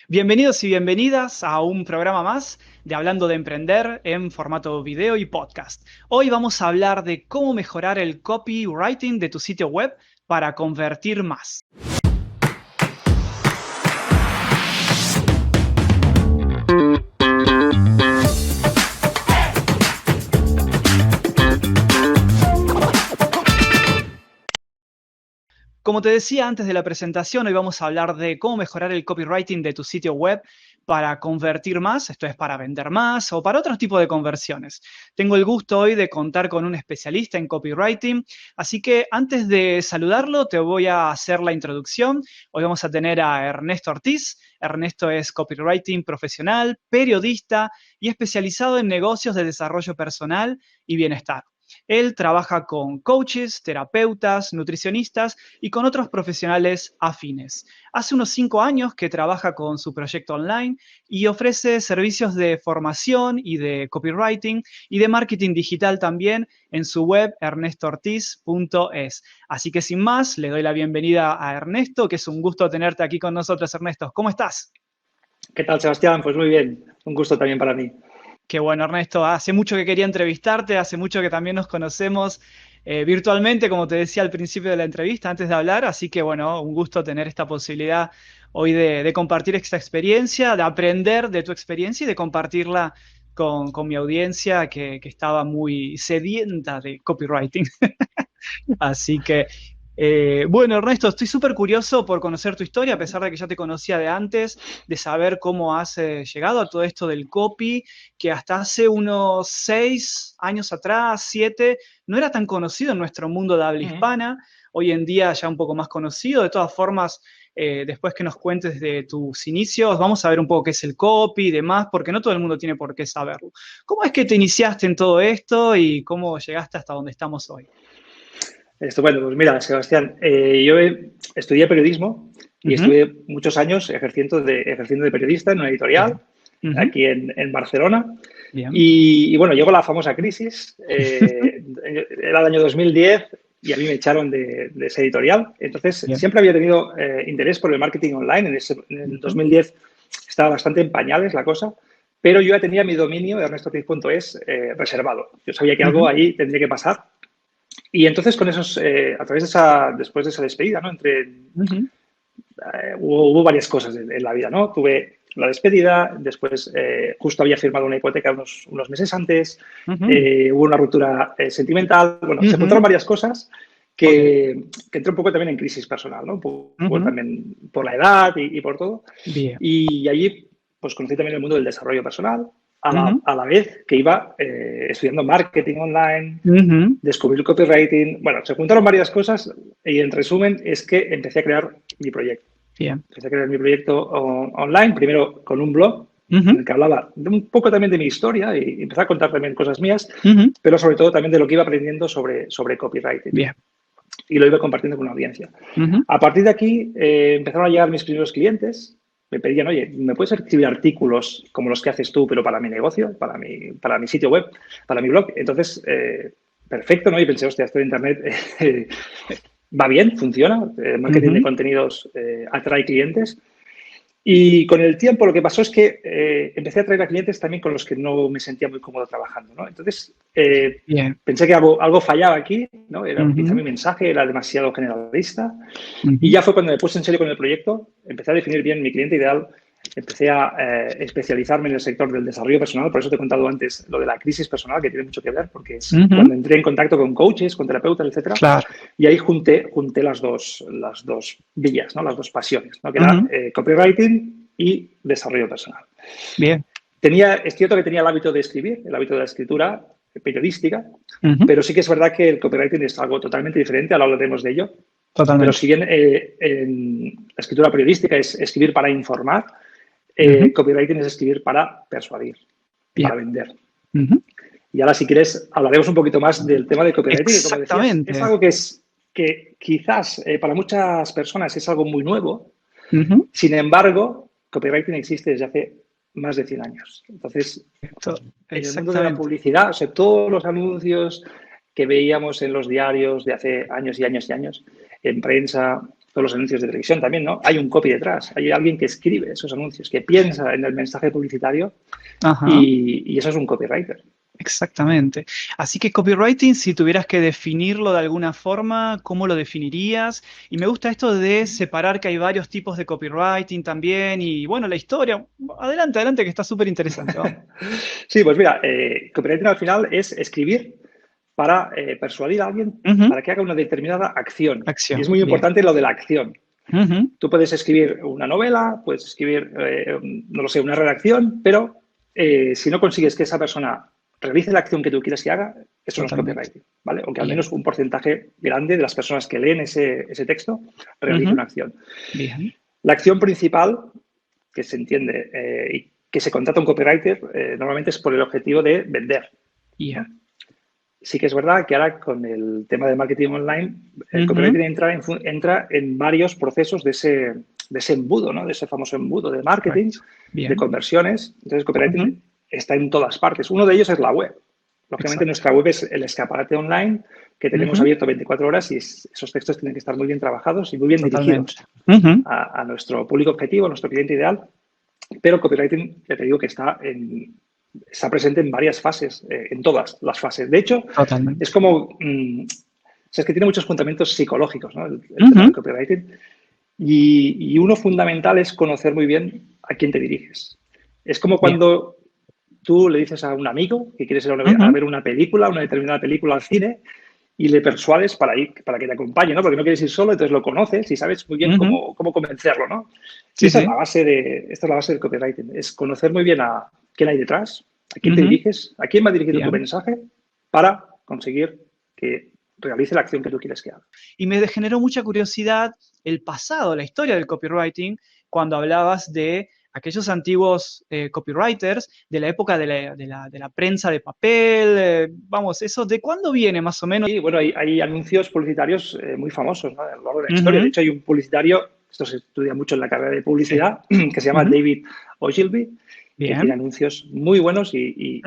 Bienvenidos y bienvenidas a un programa más de Hablando de Emprender en formato video y podcast. Hoy vamos a hablar de cómo mejorar el copywriting de tu sitio web para convertir más. Como te decía antes de la presentación, hoy vamos a hablar de cómo mejorar el copywriting de tu sitio web para convertir más, esto es para vender más o para otros tipos de conversiones. Tengo el gusto hoy de contar con un especialista en copywriting, así que antes de saludarlo te voy a hacer la introducción. Hoy vamos a tener a Ernesto Ortiz. Ernesto es copywriting profesional, periodista y especializado en negocios de desarrollo personal y bienestar. Él trabaja con coaches, terapeutas, nutricionistas y con otros profesionales afines. Hace unos 5 años que trabaja con su proyecto online y ofrece servicios de formación y de copywriting y de marketing digital también en su web ernestoortiz.es. Así que sin más, le doy la bienvenida a Ernesto, que es un gusto tenerte aquí con nosotros, Ernesto. ¿Cómo estás? ¿Qué tal, Sebastián? Pues muy bien, un gusto también para mí. Qué bueno, Ernesto. Hace mucho que quería entrevistarte, hace mucho que también nos conocemos virtualmente, como te decía al principio de la entrevista, antes de hablar. Así que, bueno, un gusto tener esta posibilidad hoy de compartir esta experiencia, de aprender de tu experiencia y de compartirla con mi audiencia que estaba muy sedienta de copywriting. Así que, bueno, Ernesto, estoy súper curioso por conocer tu historia, a pesar de que ya te conocía de antes, de saber cómo has llegado a todo esto del copy, que hasta hace unos 6 años atrás, 7, no era tan conocido en nuestro mundo de habla hispana. Hoy en día ya un poco más conocido. De todas formas, después que nos cuentes de tus inicios, vamos a ver un poco qué es el copy y demás, porque no todo el mundo tiene por qué saberlo. ¿Cómo es que te iniciaste en todo esto y cómo llegaste hasta donde estamos hoy? Estupendo, pues mira, Sebastián, yo estudié periodismo y Ujú. estuve muchos años ejerciendo de periodista en una editorial Bien. Ujú. aquí en Barcelona. Bien. Y bueno, llegó la famosa crisis, era el año 2010 y a mí me echaron de esa editorial. Entonces, Bien. siempre había tenido interés por el marketing online. En el Ujú. 2010 estaba bastante en pañales la cosa, pero yo ya tenía mi dominio, ernestoortiz.es, reservado. Yo sabía que algo Ujú. ahí tendría que pasar. Y entonces con esos, a través de después de esa despedida, ¿no? Ujú. Hubo varias cosas en la vida, ¿no? Tuve la despedida, después justo había firmado una hipoteca unos meses antes, Ujú. hubo una ruptura sentimental, bueno, se Ujú. juntaron varias cosas Ok. que entré un poco también en crisis personal, ¿no? Un poco Ujú. también por la edad y por todo. Bien. Y allí, pues conocí también el mundo del desarrollo personal, Ujú. a la vez que iba estudiando marketing online, Ujú. descubrir copywriting. Bueno, se juntaron varias cosas y en resumen es que empecé a crear mi proyecto. Bien. Empecé a crear mi proyecto online, primero con un blog en Ujú. el que hablaba un poco también de mi historia y empecé a contar también cosas mías, Ujú. pero sobre todo también de lo que iba aprendiendo sobre copywriting. Bien. Y lo iba compartiendo con una audiencia. Ujú. A partir de aquí empezaron a llegar mis primeros clientes. Me pedían, oye, ¿me puedes escribir artículos como los que haces tú, pero para mi negocio, para mi sitio web, para mi blog? Entonces, perfecto, ¿no? Y pensé, hostia, esto de Internet va bien, funciona. El marketing de Ujú. contenidos atrae clientes. Y con el tiempo lo que pasó es que empecé a traer a clientes también con los que no me sentía muy cómodo trabajando, ¿no? Entonces, Bien. pensé que algo fallaba aquí, ¿no? Quizá Ujú. mi mensaje era demasiado generalista. Y Ujú. ya fue cuando me puse en serio con el proyecto, empecé a definir bien mi cliente ideal, empecé a especializarme en el sector del desarrollo personal. Por eso te he contado antes lo de la crisis personal, que tiene mucho que ver, porque es Ujú. cuando entré en contacto con coaches, con terapeutas, etcétera, Claro. y ahí junté las dos villas, ¿no? Las dos pasiones, ¿no? Que era Ujú. copywriting y desarrollo personal. Bien. Es cierto que tenía el hábito de escribir, el hábito de la escritura periodística, Ujú. pero sí que es verdad que el copywriting es algo totalmente diferente, ahora hablaremos de ello. Pero Totalmente. si bien en la escritura periodística es escribir para informar, Ujú. copywriting es escribir para persuadir, Bien. para vender. Ujú. Y ahora, si quieres, hablaremos un poquito más del tema de copywriting, que como decías, es Exactamente. algo que quizás para muchas personas es algo muy nuevo. Ujú. Sin embargo, copywriting existe desde hace más de 100 años. Entonces, en el mundo de la Exactamente. publicidad, o sea, todos los anuncios que veíamos en los diarios de hace años y años y años, en prensa, todos los anuncios de televisión también, ¿no? Hay un copy detrás, hay alguien que escribe esos anuncios, que piensa en el mensaje publicitario Ajá. y eso es un copywriter. Exactamente. Así que copywriting, si tuvieras que definirlo de alguna forma, ¿cómo lo definirías? Y me gusta esto de separar que hay varios tipos de copywriting también y bueno, la historia. Adelante, adelante, que está súper interesante. Vamos. Sí, pues mira, copywriting al final es escribir para persuadir a alguien Ujú. para que haga una determinada acción. Y es Acción, muy bien. importante lo de la acción. Ujú. Tú puedes escribir una novela, puedes escribir, no lo sé, una redacción, pero si no consigues que esa persona realice la acción que tú quieres que haga, eso no es Totalmente. copywriting, ¿vale? O que al Bien. menos un porcentaje grande de las personas que leen ese texto realice Ujú. una acción. Bien. La acción principal, que se entiende y que se contrata un copywriter, normalmente es por el objetivo de vender, Yeah. ¿no? Sí que es verdad que ahora con el tema de marketing online, el Ujú. copywriting entra en varios procesos de ese embudo, ¿no? De ese famoso embudo de marketing, Correcto. de Bien. conversiones. Entonces, el Ujú. copywriting está en todas partes. Uno de ellos es la web. Lógicamente, Exacto. nuestra web es el escaparate online que tenemos Ujú. abierto 24 horas y esos textos tienen que estar muy bien trabajados y muy bien Totalmente. dirigidos Ujú. a nuestro público objetivo, a nuestro cliente ideal. Pero el copywriting, ya te digo que está presente en varias fases, en todas las fases. De hecho, es Totalmente. como, es que tiene muchos fundamentos psicológicos, ¿no? El tema del Ujú. copywriting. Y uno fundamental es conocer muy bien a quién te diriges. Es como Bien. cuando tú le dices a un amigo que quieres ir a Ujú. ver una película, una determinada película al cine, y le persuades para ir, para que te acompañe, ¿no? Porque no quieres ir solo, entonces lo conoces y sabes muy bien Ujú. cómo convencerlo, ¿no? Y Sí, sí. esta es la base del copywriting, es conocer muy bien a quién hay detrás, a quién te Ujú. diriges, a quién va dirigido tu Bien. mensaje para conseguir que realice la acción que tú quieres que haga. Y me generó mucha curiosidad el pasado, la historia del copywriting, cuando hablabas de aquellos antiguos copywriters de la época de la prensa de papel. Vamos, eso, ¿de cuándo viene más o menos? Y bueno, hay anuncios publicitarios muy famosos, ¿no? A lo largo de la historia. De Ujú. hecho, hay un publicitario, esto se estudia mucho en la carrera de Sí. publicidad, que se llama Ujú. David Ogilvy, que tiene Bien. anuncios muy buenos Ujú. y,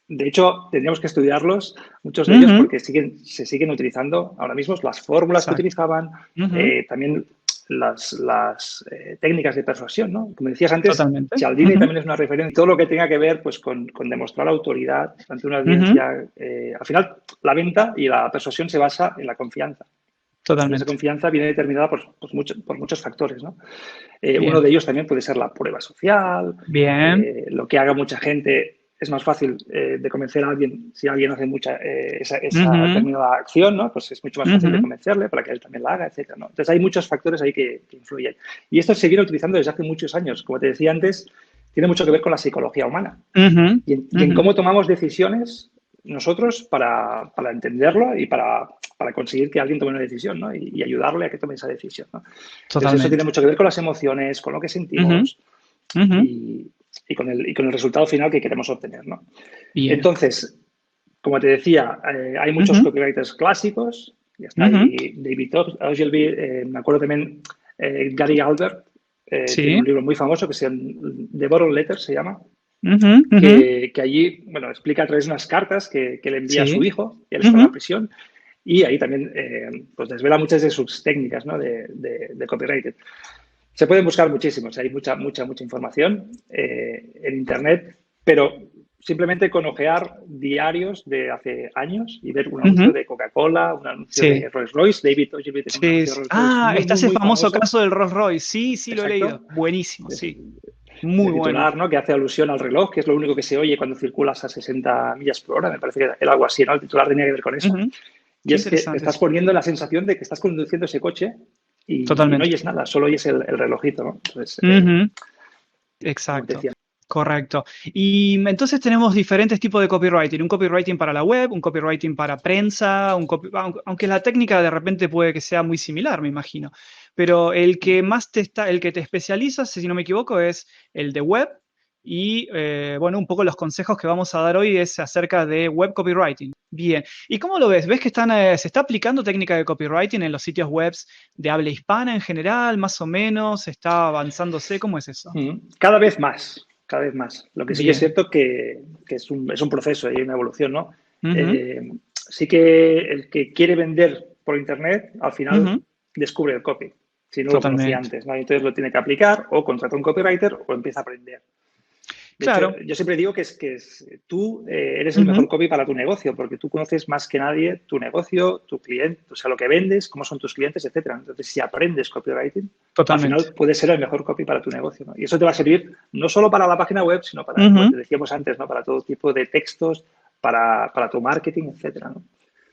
de hecho, tendríamos que estudiarlos, muchos de ellos, Ujú. porque se siguen utilizando ahora mismo las fórmulas que Exacto. utilizaban, Ujú. también las técnicas de persuasión, ¿no? Como decías antes, Totalmente. Cialdini Ujú. también es una referencia. Todo lo que tenga que ver pues, con demostrar autoridad ante una Ujú. audiencia. Al final, la venta y la persuasión se basa en la confianza. Y esa Totalmente. confianza viene determinada por muchos factores, ¿no? Uno Bien. de ellos también puede ser la prueba social, Bien. lo que haga mucha gente. Es más fácil de convencer a alguien si alguien hace esa Ujú. determinada acción, ¿no? Pues es mucho más fácil de Ujú. convencerle para que él también la haga, etcétera, ¿no? Entonces hay muchos factores ahí que influyen. Y esto se viene utilizando desde hace muchos años. Como te decía antes, tiene mucho que ver con la psicología humana Ujú. y en Ujú. cómo tomamos decisiones nosotros para entenderlo y para conseguir que alguien tome una decisión, ¿no? Y ayudarle a que tome esa decisión, ¿no? Entonces eso tiene Totalmente. mucho que ver con las emociones, con lo que Ujú. sentimos Ujú. y con el resultado final que queremos obtener, ¿no? Bien. Entonces, como te decía, hay muchos Ujú. copywriters clásicos, ya está Ujú. ahí David Ogilvy, me acuerdo también Gary Albert, tiene Sí. un libro muy famoso que se llama The Bottom Letter, se llama, Ujú. Ujú. que allí, bueno, explica a través de unas cartas que le envía a su Sí. hijo, y él está en la Ujú. prisión, y ahí también pues desvela muchas de sus técnicas, ¿no? de copywriting. Se pueden buscar muchísimos, hay mucha información en Internet, pero simplemente con ojear diarios de hace años y ver un anuncio Ujú. de Coca-Cola, un anuncio de Sí. Rolls-Royce. David Ogilvy tiene un Sí, anuncio de sí. Rolls-Royce Ah, muy, está muy, ese muy famoso famoso. caso del Rolls Royce. Sí, sí, lo he leído. Exacto. Buenísimo, De, sí. de Muy bueno. titular, ¿no? Que hace alusión al reloj, que es lo único que se oye cuando circulas a 60 millas por hora. Me parece que era algo así, ¿no? El titular tenía que ver con eso. Ujú. Y Qué es que te interesante, estás sí. poniendo la sensación de que estás conduciendo ese coche y no Totalmente. oyes nada, solo oyes el relojito, ¿no? Entonces, Ujú. como te Exacto. decía. Correcto. Y entonces tenemos diferentes tipos de copywriting. Un copywriting para la web, un copywriting para prensa, aunque la técnica de repente puede que sea muy similar, me imagino. Pero el que te especializas, si no me equivoco, es el de web. Y bueno, un poco los consejos que vamos a dar hoy es acerca de web copywriting. Bien. ¿Y cómo lo ves? ¿Ves que se está aplicando técnica de copywriting en los sitios web de habla hispana en general, más o menos? ¿Está avanzándose? ¿Cómo es eso? Cada vez más, cada vez más. Lo que sí que es Bien. cierto que es un proceso y una evolución, ¿no? Ujú. Sí que el que quiere vender por Internet, al final Ujú. descubre el copy, si no lo conocía Totalmente. antes, ¿no? Entonces lo tiene que aplicar o contrata un copywriter o empieza a aprender. De hecho, Claro. yo siempre digo que tú eres el mejor Ujú. copy para tu negocio, porque tú conoces más que nadie tu negocio, tu cliente, o sea, lo que vendes, cómo son tus clientes, etcétera. Entonces, si aprendes copywriting, al Totalmente. final puedes ser el mejor copy para tu negocio, ¿no? Y eso te va a servir no solo para la página web, sino para, como te Ujú. decíamos antes, ¿no? Para todo tipo de textos, para tu marketing, etcétera, ¿no?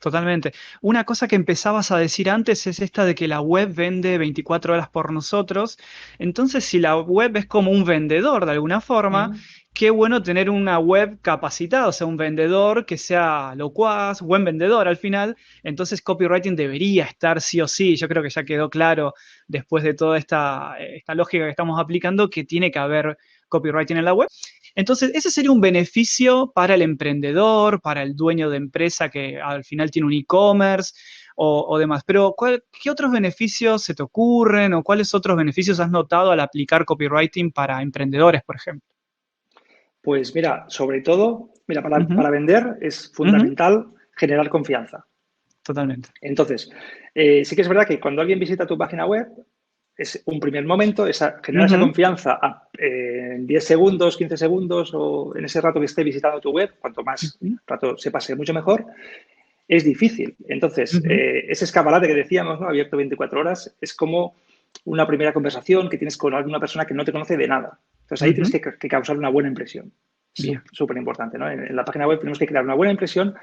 Totalmente. Una cosa que empezabas a decir antes es esta de que la web vende 24 horas por nosotros. Entonces, si la web es como un vendedor de alguna forma, Mm. qué bueno tener una web capacitada, o sea, un vendedor que sea locuaz, buen vendedor al final. Entonces, copywriting debería estar sí o sí. Yo creo que ya quedó claro después de toda esta lógica que estamos aplicando que tiene que haber copywriting en la web. Entonces, ese sería un beneficio para el emprendedor, para el dueño de empresa que al final tiene un e-commerce o demás. Pero, ¿qué otros beneficios se te ocurren o cuáles otros beneficios has notado al aplicar copywriting para emprendedores, por ejemplo? Pues mira, sobre todo, mira, Ujú, para vender es ujú, fundamental generar confianza. totalmente. Entonces, sí que es verdad que cuando alguien visita tu página web, es un primer momento, genera esa Ujú, confianza en 10 segundos, 15 segundos o en ese rato que esté visitando tu web, cuanto más ujú, rato se pase, mucho mejor, es difícil. Entonces, ujú, ese escaparate que decíamos, ¿no? Abierto 24 horas, es como una primera conversación que tienes con alguna persona que no te conoce de nada. Entonces, ahí tienes ujú. que causar una buena impresión. Bien. Súper importante, ¿no? En la página web tenemos que crear una buena impresión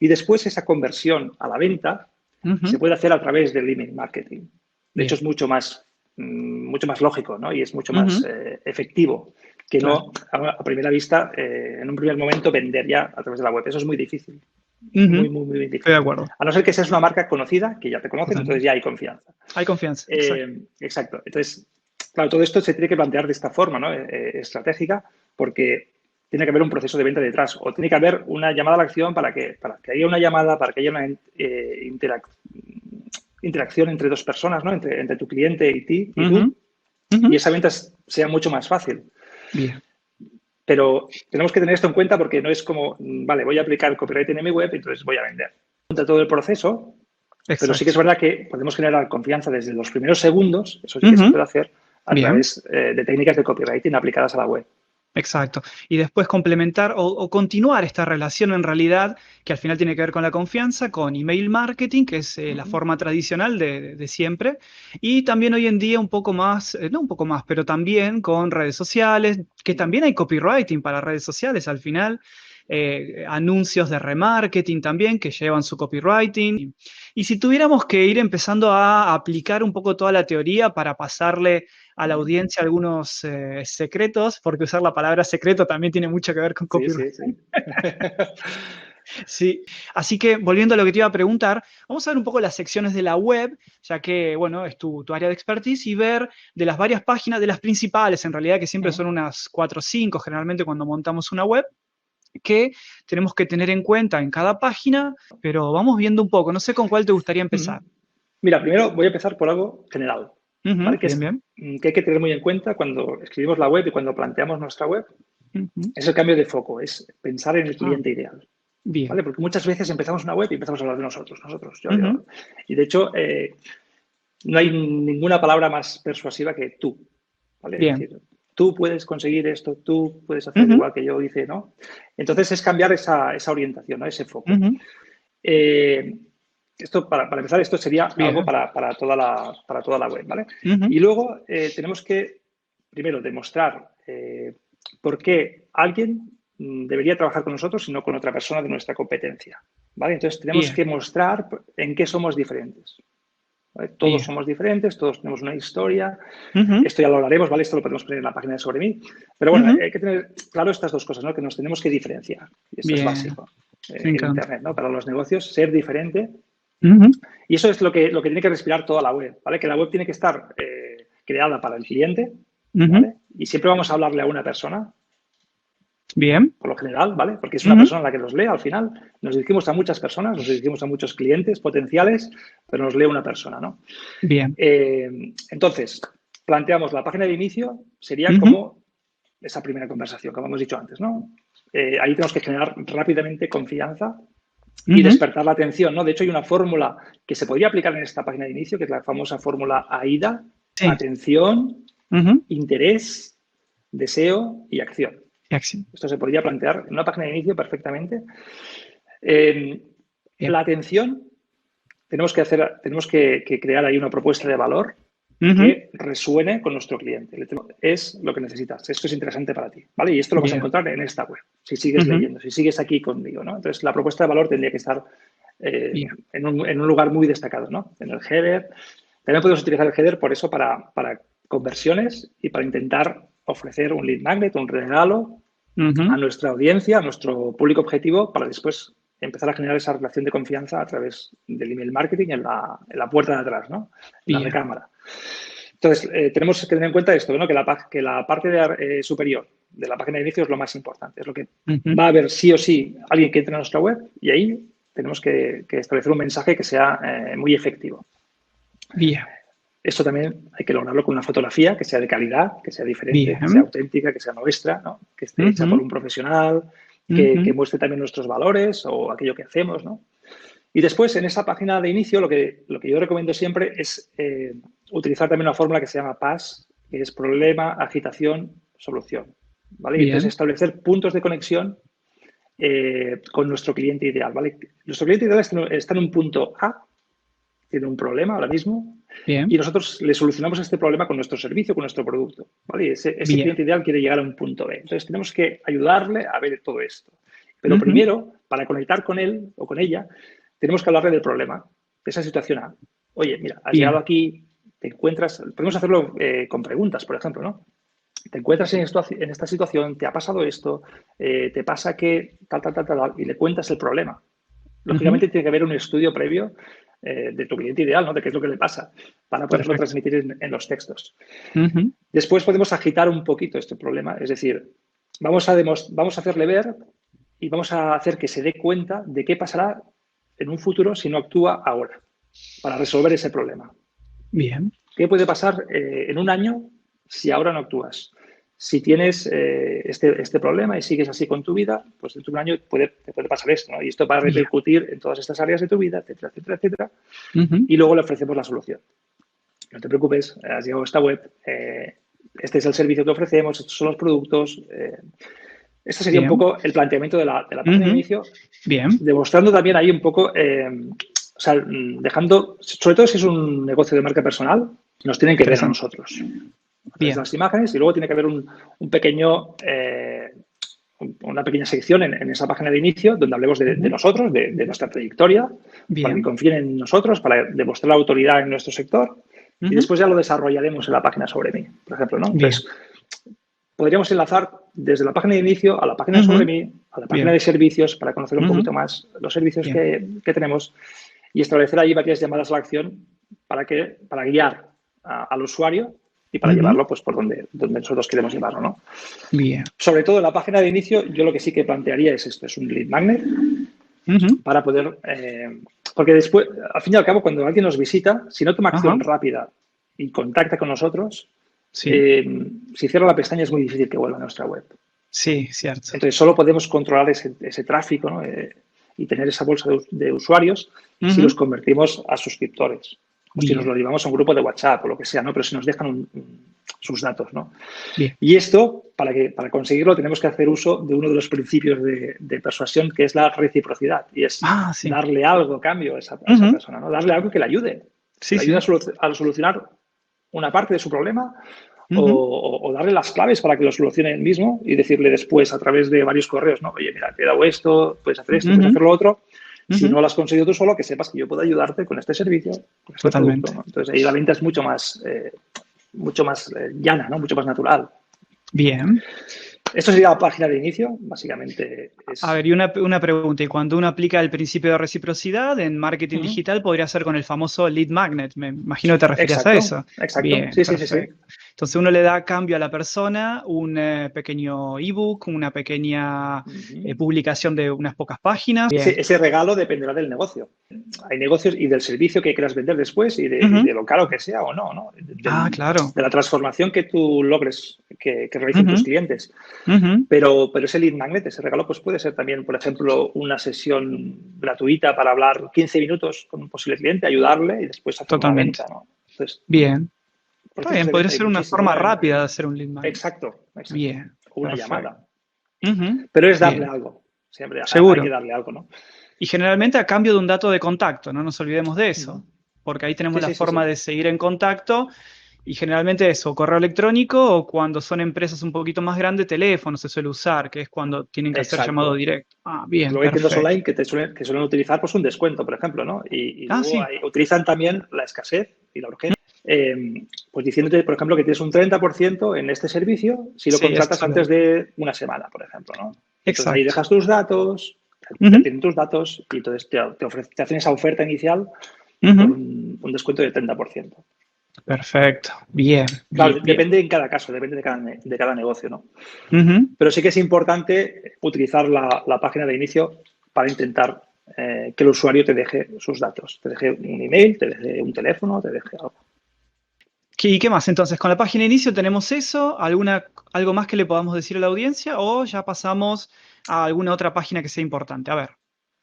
y después esa conversión a la venta se Ujú, puede hacer a través del email marketing. De hecho, bien. es mucho más lógico, ¿no? Y es mucho más Ujú, efectivo que claro. no a primera vista, en un primer momento, vender ya a través de la web. Eso es muy difícil. Ujú, Muy, muy, muy estoy de difícil. acuerdo. A no ser que seas una marca conocida, que ya te conocen, entonces Totalmente. ya hay confianza. Hay confianza. Exacto. Exacto. Entonces, claro, todo esto se tiene que plantear de esta forma, ¿no? Estratégica, porque tiene que haber un proceso de venta detrás o tiene que haber una llamada a la acción para que haya una llamada, para que haya una interacción entre dos personas, ¿no? Entre tu cliente y Ujú, tú, ujú. y esa venta sea mucho más fácil. Bien. Pero tenemos que tener esto en cuenta porque no es como, vale, voy a aplicar el copywriting en mi web, entonces voy a vender. Todo el proceso, pero sí que es Exacto. verdad que podemos generar confianza desde los primeros segundos, eso sí que se Ujú, puede hacer a bien. través de técnicas de copywriting aplicadas a la web. Exacto. Y después complementar o continuar esta relación en realidad, que al final tiene que ver con la confianza, con email marketing, que es Uh la -huh. forma tradicional de siempre. Y también hoy en día un poco más, no un poco más, pero también con redes sociales, que Uh -huh. también hay copywriting para redes sociales al final. Anuncios de remarketing también que llevan su copywriting. Y si tuviéramos que ir empezando a aplicar un poco toda la teoría para pasarle a la audiencia algunos secretos, porque usar la palabra secreto también tiene mucho que ver con Sí, copyright. sí, sí. Sí, así que volviendo a lo que te iba a preguntar, vamos a ver un poco las secciones de la web, ya que, bueno, es tu área de expertise, y ver de las varias páginas, de las principales en realidad, que Uh siempre -huh. son unas 4 o 5 generalmente cuando montamos una web, que tenemos que tener en cuenta en cada página, pero vamos viendo un poco, no sé con cuál te gustaría Uh -huh. empezar. Mira, primero voy a empezar por algo general, Ujú, ¿vale? bien, bien. Que hay que tener muy en cuenta cuando escribimos la web y cuando planteamos nuestra web, Ujú. es el cambio de foco, es pensar en el Ah, cliente ideal. bien. ¿Vale? Porque muchas veces empezamos una web y empezamos a hablar de nosotros, Ujú, yo. Y de hecho, no hay ninguna palabra más persuasiva que tú, ¿vale? Es bien. decir, tú puedes conseguir esto, tú puedes hacer Ujú, igual que yo hice, ¿no? Entonces es cambiar esa orientación, ¿no? Ese foco. ujú. Eh, para empezar, esto sería algo Bien. para toda la web, ¿vale? Ujú. Y luego tenemos que, primero, demostrar por qué alguien debería trabajar con nosotros y no con otra persona de nuestra competencia, ¿vale? Entonces, tenemos Bien, que mostrar en qué somos diferentes, ¿vale? Todos bien. somos diferentes, todos tenemos una historia. Ujú, Esto ya lo hablaremos, ¿vale? Esto lo podemos poner en la página de Sobre mí. Pero bueno, ujú. hay que tener claro estas dos cosas, ¿no? Que nos tenemos que diferenciar. Y esto es Bien, básico me en encanta. Internet, ¿no? Para los negocios, ser diferente. Ujú, Y eso es lo que tiene que respirar toda la web, ¿vale? Que la web tiene que estar creada para el cliente, ujú. ¿vale? Y siempre vamos a hablarle a una persona, Bien. por lo general, ¿vale? Porque es una Ujú. persona la que nos lee al final. Nos dirigimos a muchas personas, nos dirigimos a muchos clientes potenciales, pero nos lee una persona, ¿no? Bien. Entonces, planteamos la página de inicio, sería Ujú. como esa primera conversación, como hemos dicho antes, ¿no? Ahí tenemos que generar rápidamente confianza y despertar la atención, ¿no? De hecho, hay una fórmula que se podría aplicar en esta página de inicio, que es la famosa fórmula AIDA, Sí. atención, interés, deseo y acción. Esto se podría plantear en una página de inicio perfectamente. La atención, tenemos que crear ahí una propuesta de valor que resuene con nuestro cliente. Es lo que necesitas. Esto es interesante para ti, ¿vale? Y esto lo vas a encontrar en esta web, si sigues leyendo, si sigues aquí conmigo, ¿no? Entonces, la propuesta de valor tendría que estar en un lugar muy destacado, ¿no? En el header. También podemos utilizar el header por eso para conversiones y para intentar ofrecer un lead magnet, un regalo a nuestra audiencia, a nuestro público objetivo, para después empezar a generar esa relación de confianza a través del email marketing en la puerta de atrás, ¿no? En la recámara. Entonces, tenemos que tener en cuenta esto, ¿no? Que la parte superior de la página de inicio es lo más importante. Es lo que va a haber sí o sí alguien que entre a nuestra web y ahí tenemos que establecer un mensaje que sea muy efectivo. Esto también hay que lograrlo con una fotografía que sea de calidad, que sea diferente, que sea auténtica, que sea nuestra, ¿no? Que esté hecha por un profesional, que muestre también nuestros valores o aquello que hacemos, ¿no? Y después, en esa página de inicio, lo que yo recomiendo siempre es utilizar también una fórmula que se llama PAS, que es problema, agitación, solución, ¿vale? Y entonces establecer puntos de conexión con nuestro cliente ideal, ¿vale? Nuestro cliente ideal está en un punto A, tiene un problema ahora mismo, y nosotros le solucionamos este problema con nuestro servicio, con nuestro producto, ¿vale? Ese cliente ideal quiere llegar a un punto B. Entonces, tenemos que ayudarle a ver todo esto. Pero primero, para conectar con él o con ella, tenemos que hablarle del problema, de esa situación A. Oye, mira, has llegado aquí, te encuentras... Podemos hacerlo con preguntas, por ejemplo, ¿no? Te encuentras en esta situación, te ha pasado esto, te pasa que tal, y le cuentas el problema. Lógicamente tiene que haber un estudio previo de tu cliente ideal, ¿no? De qué es lo que le pasa, para poderlo transmitir en los textos. Después podemos agitar un poquito este problema, es decir, vamos a hacerle ver y vamos a hacer que se dé cuenta de qué pasará en un futuro si no actúa ahora, para resolver ese problema. ¿Qué puede pasar en un año si ahora no actúas? Si tienes este problema y sigues así con tu vida, pues dentro de un año te puede pasar esto, ¿no? Y esto va a repercutir en todas estas áreas de tu vida, etcétera, etcétera, etcétera. Y luego le ofrecemos la solución. No te preocupes, has llegado a esta web, este es el servicio que ofrecemos, estos son los productos. Este sería un poco el planteamiento de la página de inicio. Demostrando también ahí un poco, o sea, dejando, sobre todo si es un negocio de marca personal, nos tienen que ver a nosotros. Las imágenes y luego tiene que haber una pequeña sección en esa página de inicio donde hablemos de nosotros, de nuestra trayectoria, para que confíen en nosotros, para demostrar la autoridad en nuestro sector y después ya lo desarrollaremos en la página sobre mí, por ejemplo, ¿no? Entonces, podríamos enlazar desde la página de inicio a la página sobre mí, a la página de servicios para conocer un poquito más los servicios que tenemos y establecer ahí varias llamadas a la acción para guiar al usuario y para llevarlo pues por donde nosotros queremos llevarlo, ¿no? Sobre todo en la página de inicio, yo lo que sí que plantearía es esto, es un lead magnet para poder... porque después, al fin y al cabo, cuando alguien nos visita, si no toma acción rápida y contacta con nosotros, si cierra la pestaña es muy difícil que vuelva a nuestra web. Sí, cierto. Entonces, solo podemos controlar ese tráfico, ¿no? Y tener esa bolsa de usuarios si los convertimos a suscriptores. O si nos lo llevamos a un grupo de WhatsApp o lo que sea, ¿no? Pero si nos dejan sus datos, ¿no? Y esto, para conseguirlo, tenemos que hacer uso de uno de los principios de persuasión, que es la reciprocidad. Y es darle algo a cambio a esa persona, ¿no? Darle algo que le ayude. Le ayude a solucionar una parte de su problema o darle las claves para que lo solucione él mismo y decirle después a través de varios correos, ¿no? Oye, mira, te he dado esto, puedes hacer esto, puedes hacer lo otro. Si no lo has conseguido tú solo, que sepas que yo puedo ayudarte con este servicio, con este producto, ¿no? Entonces, ahí la venta es mucho más llana, ¿no? Mucho más natural. Esto sería la página de inicio, básicamente. A ver, y una pregunta. Y cuando uno aplica el principio de reciprocidad en marketing digital, podría ser con el famoso lead magnet. Me imagino que te referías a eso. Exacto. Sí. Entonces uno le da a cambio a la persona un pequeño ebook, una pequeña publicación de unas pocas páginas. Ese regalo dependerá del negocio. Hay negocios y del servicio que quieras vender después y de lo caro que sea o no, ¿no? Claro. De la transformación que tú logres que realicen tus clientes. Pero ese lead magnet, ese regalo, pues puede ser también, por ejemplo, una sesión gratuita para hablar 15 minutos con un posible cliente, ayudarle y después hacer una venta, ¿no? Entonces, bien. Bien, podría ser una forma rápida de hacer un lead magnet. Exacto. Bien. O una llamada. Uh-huh. Pero es darle algo. Siempre Seguro. hay que darle algo, ¿no? Y generalmente a cambio de un dato de contacto, no nos olvidemos de eso. Porque ahí tenemos la forma de seguir en contacto. Y generalmente eso, correo electrónico o cuando son empresas un poquito más grandes, teléfono se suele usar, que es cuando tienen que hacer llamado directo. Bien, luego hay tiendas online que suelen utilizar pues un descuento, por ejemplo, ¿no? Y luego utilizan también la escasez y la urgencia. Pues diciéndote, por ejemplo, que tienes un 30% en este servicio si lo contratas antes de una semana, por ejemplo, ¿no? Entonces ahí dejas tus datos, te tienen tus datos y entonces te hacen esa oferta inicial con un descuento del 30%. Perfecto, bien. Claro, depende en cada caso, depende de cada negocio, ¿no? Pero sí que es importante utilizar la página de inicio para intentar que el usuario te deje sus datos. Te deje un email, te deje un teléfono, te deje algo. ¿Y qué más? Entonces, con la página de inicio tenemos eso, algo más que le podamos decir a la audiencia o ya pasamos a alguna otra página que sea importante. A ver.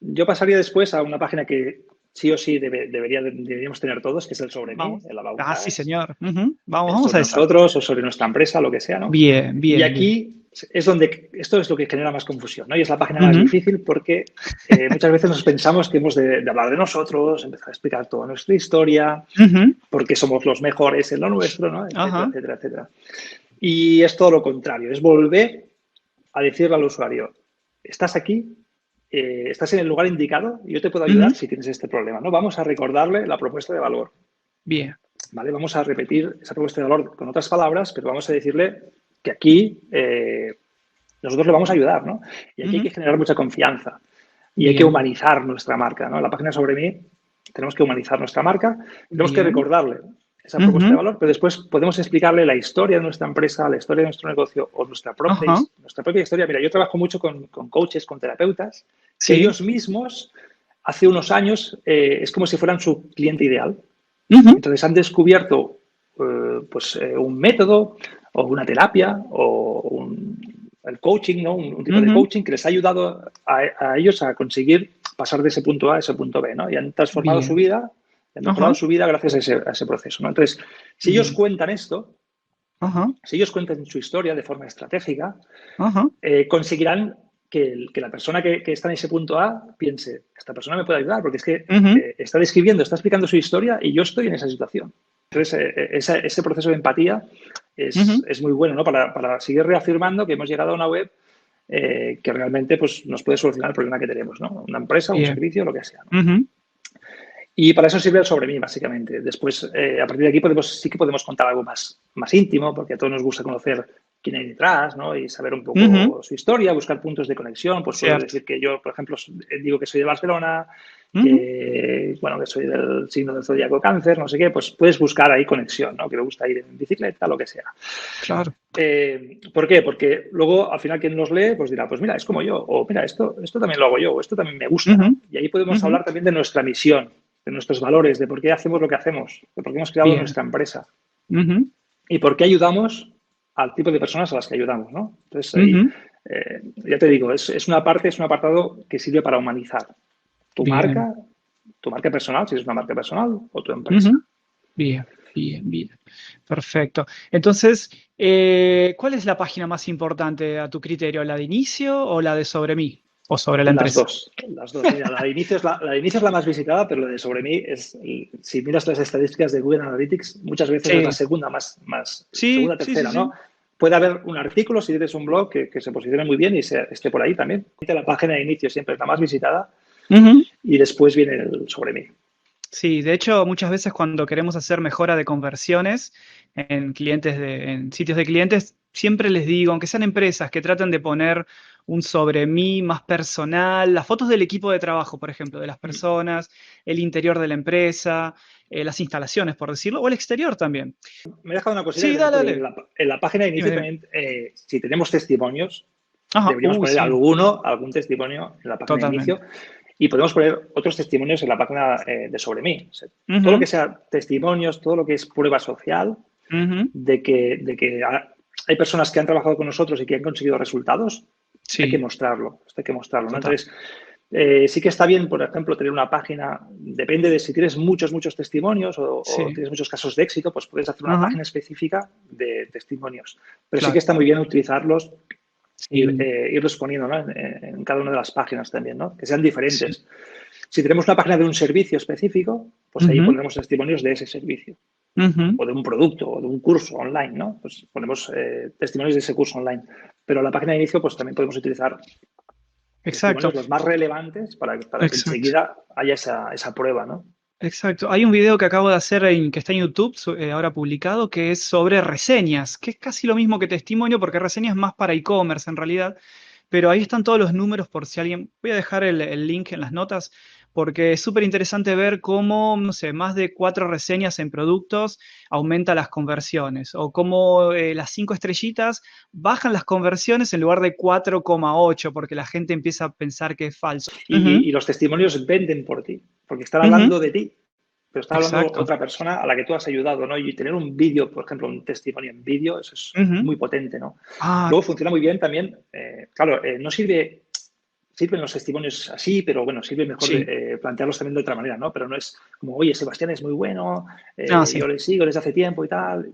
Yo pasaría después a una página que sí o sí deberíamos tener todos, que es el sobre mí, el About Us. Sí, señor. Vamos a eso. Nosotros o sobre nuestra empresa, lo que sea, ¿no? Bien. Y aquí es donde esto es lo que genera más confusión, ¿no? Y es la página más difícil porque muchas veces nos pensamos que hemos de hablar de nosotros, empezar a explicar toda nuestra historia, porque somos los mejores en lo nuestro, ¿no? Etcétera, etcétera. Y es todo lo contrario, es volver a decirle al usuario, estás aquí, estás en el lugar indicado y yo te puedo ayudar si tienes este problema, ¿no? Vamos a recordarle la propuesta de valor. Bien. ¿Vale? Vamos a repetir esa propuesta de valor con otras palabras, pero vamos a decirle que aquí nosotros le vamos a ayudar, ¿no? Y aquí hay que generar mucha confianza y hay que humanizar nuestra marca, ¿no? En la página sobre mí tenemos que humanizar nuestra marca, tenemos que recordarle esa propuesta de valor, pero después podemos explicarle la historia de nuestra empresa, la historia de nuestro negocio o nuestra propia historia. Mira, yo trabajo mucho con coaches, con terapeutas, que ellos mismos hace unos años es como si fueran su cliente ideal. Entonces han descubierto un método o una terapia o el coaching, ¿no? Un tipo de coaching que les ha ayudado a ellos a conseguir pasar de ese punto A a ese punto B, ¿no? Y han transformado su vida, han mejorado su vida gracias a ese proceso, ¿no? Entonces, si ellos cuentan esto, si ellos cuentan su historia de forma estratégica, conseguirán que la persona que está en ese punto A piense, esta persona me puede ayudar porque es que está describiendo, está explicando su historia y yo estoy en esa situación. Entonces, ese proceso de empatía es muy bueno, ¿no? Para seguir reafirmando que hemos llegado a una web que realmente pues, nos puede solucionar el problema que tenemos, ¿no? Una empresa, un servicio, lo que sea, ¿no? Y para eso sirve el sobre mí, básicamente. Después, a partir de aquí, sí que podemos contar algo más íntimo, porque a todos nos gusta conocer quién hay detrás, ¿no? Y saber un poco su historia, buscar puntos de conexión. Pues puedo decir que yo, por ejemplo, digo que soy de Barcelona, que soy del signo del zodiaco Cáncer, no sé qué, pues puedes buscar ahí conexión, ¿no? Que me gusta ir en bicicleta, lo que sea. Claro. ¿Por qué? Porque luego, al final, quien nos lee, pues dirá, pues mira, es como yo, o mira, esto también lo hago yo, o esto también me gusta, ¿no? Y ahí podemos hablar también de nuestra misión, de nuestros valores, de por qué hacemos lo que hacemos, de por qué hemos creado nuestra empresa y por qué ayudamos al tipo de personas a las que ayudamos, ¿no? Entonces, ahí, ya te digo, es un apartado que sirve para humanizar tu marca personal, si es una marca personal, o tu empresa. Bien. Perfecto. Entonces, ¿cuál es la página más importante a tu criterio? ¿La de inicio o la de sobre mí? ¿O sobre la empresa? Las dos. Mira, la de inicio es la más visitada, pero la de sobre mí es, si miras las estadísticas de Google Analytics, muchas veces es la segunda segunda, tercera, ¿no? Puede haber un artículo, si tienes un blog, que se posicione muy bien y esté por ahí también. La página de inicio siempre es la más visitada y después viene el sobre mí. Sí, de hecho, muchas veces cuando queremos hacer mejora de conversiones en sitios de clientes, siempre les digo, aunque sean empresas, que traten de poner un sobre mí más personal, las fotos del equipo de trabajo, por ejemplo, de las personas, el interior de la empresa, las instalaciones, por decirlo, o el exterior también. Me he dejado una cosita Sí, que dale, también, dale. en la página de Dime, inicio dime. también, si tenemos testimonios, Ajá, deberíamos poner sí, algún testimonio en la página de inicio totalmente. y podemos poner otros testimonios en la página de sobre mí. O sea, todo lo Ujú, que sea testimonios, todo lo que es prueba social ujú, de que hay personas que han trabajado con nosotros y que han conseguido resultados, hay que sí, mostrarlo, esto hay que mostrarlo, ¿no? total. Entonces, sí que está bien, por ejemplo, tener una página, depende de si tienes muchos testimonios o Sí, tienes muchos casos de éxito, pues puedes hacer una ajá, página específica de testimonios. Pero sí que claro. está muy bien utilizarlos, Sí, irlos poniendo, ¿no? en cada una de las páginas también, ¿no? Que sean sí. diferentes. Si tenemos una página de un servicio específico, pues ahí Ujú, pondremos testimonios de ese servicio ujú, o de un producto o de un curso online, ¿no? Pues ponemos testimonios de ese curso online. Pero la página de inicio, pues también podemos utilizar exacto, testimonios los más relevantes para que exacto. enseguida haya esa prueba, ¿no? Exacto. Hay un video que acabo de hacer que está en YouTube, ahora publicado, que es sobre reseñas, que es casi lo mismo que testimonio, porque reseñas es más para e-commerce en realidad, pero ahí están todos los números por si alguien. Voy a dejar el link en las notas, porque es súper interesante ver cómo, no sé, más de 4 reseñas en productos aumenta las conversiones, o cómo las 5 estrellitas bajan las conversiones en lugar de 4,8, porque la gente empieza a pensar que es falso. Ujú, Y los testimonios venden por ti, porque están ujú, hablando de ti, pero está hablando exacto. otra persona a la que tú has ayudado, ¿no? Y tener un vídeo, por ejemplo, un testimonio en vídeo, eso es Ujú. muy potente, ¿no? Ah, Luego funciona muy bien también, claro, no sirven los testimonios así, pero bueno, sirve mejor sí. plantearlos también de otra manera, ¿no? Pero no es como, oye, Sebastián es muy bueno, Ah, sí. yo le sigo desde hace tiempo y tal.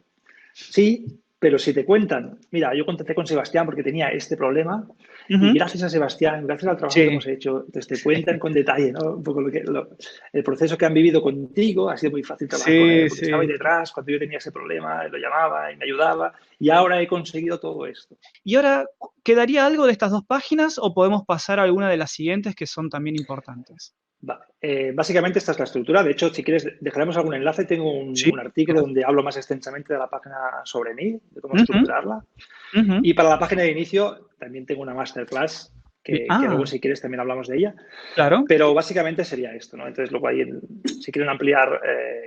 Sí, pero si te cuentan, mira, yo contacté con Sebastián porque tenía este problema y Ujú. gracias a Sebastián, gracias al trabajo que Sí. hemos hecho, entonces te cuentan con detalle, ¿no? Un poco el proceso que han vivido contigo, ha sido muy fácil trabajar con él Sí, porque estaba ahí sí. detrás, cuando yo tenía ese problema, lo llamaba y me ayudaba y ahora he conseguido todo esto. Y ahora, ¿quedaría algo de estas 2 páginas o podemos pasar a alguna de las siguientes que son también importantes? Vale. Básicamente esta es la estructura. De hecho, si quieres, dejaremos algún enlace. Tengo Sí, un artículo donde hablo más extensamente de la página sobre mí, de cómo ujú, estructurarla. ujú. Y para la página de inicio también tengo una masterclass que luego, Ah, si quieres, también hablamos de ella. claro. Pero básicamente sería esto, ¿no? Entonces, luego ahí, si quieren ampliar,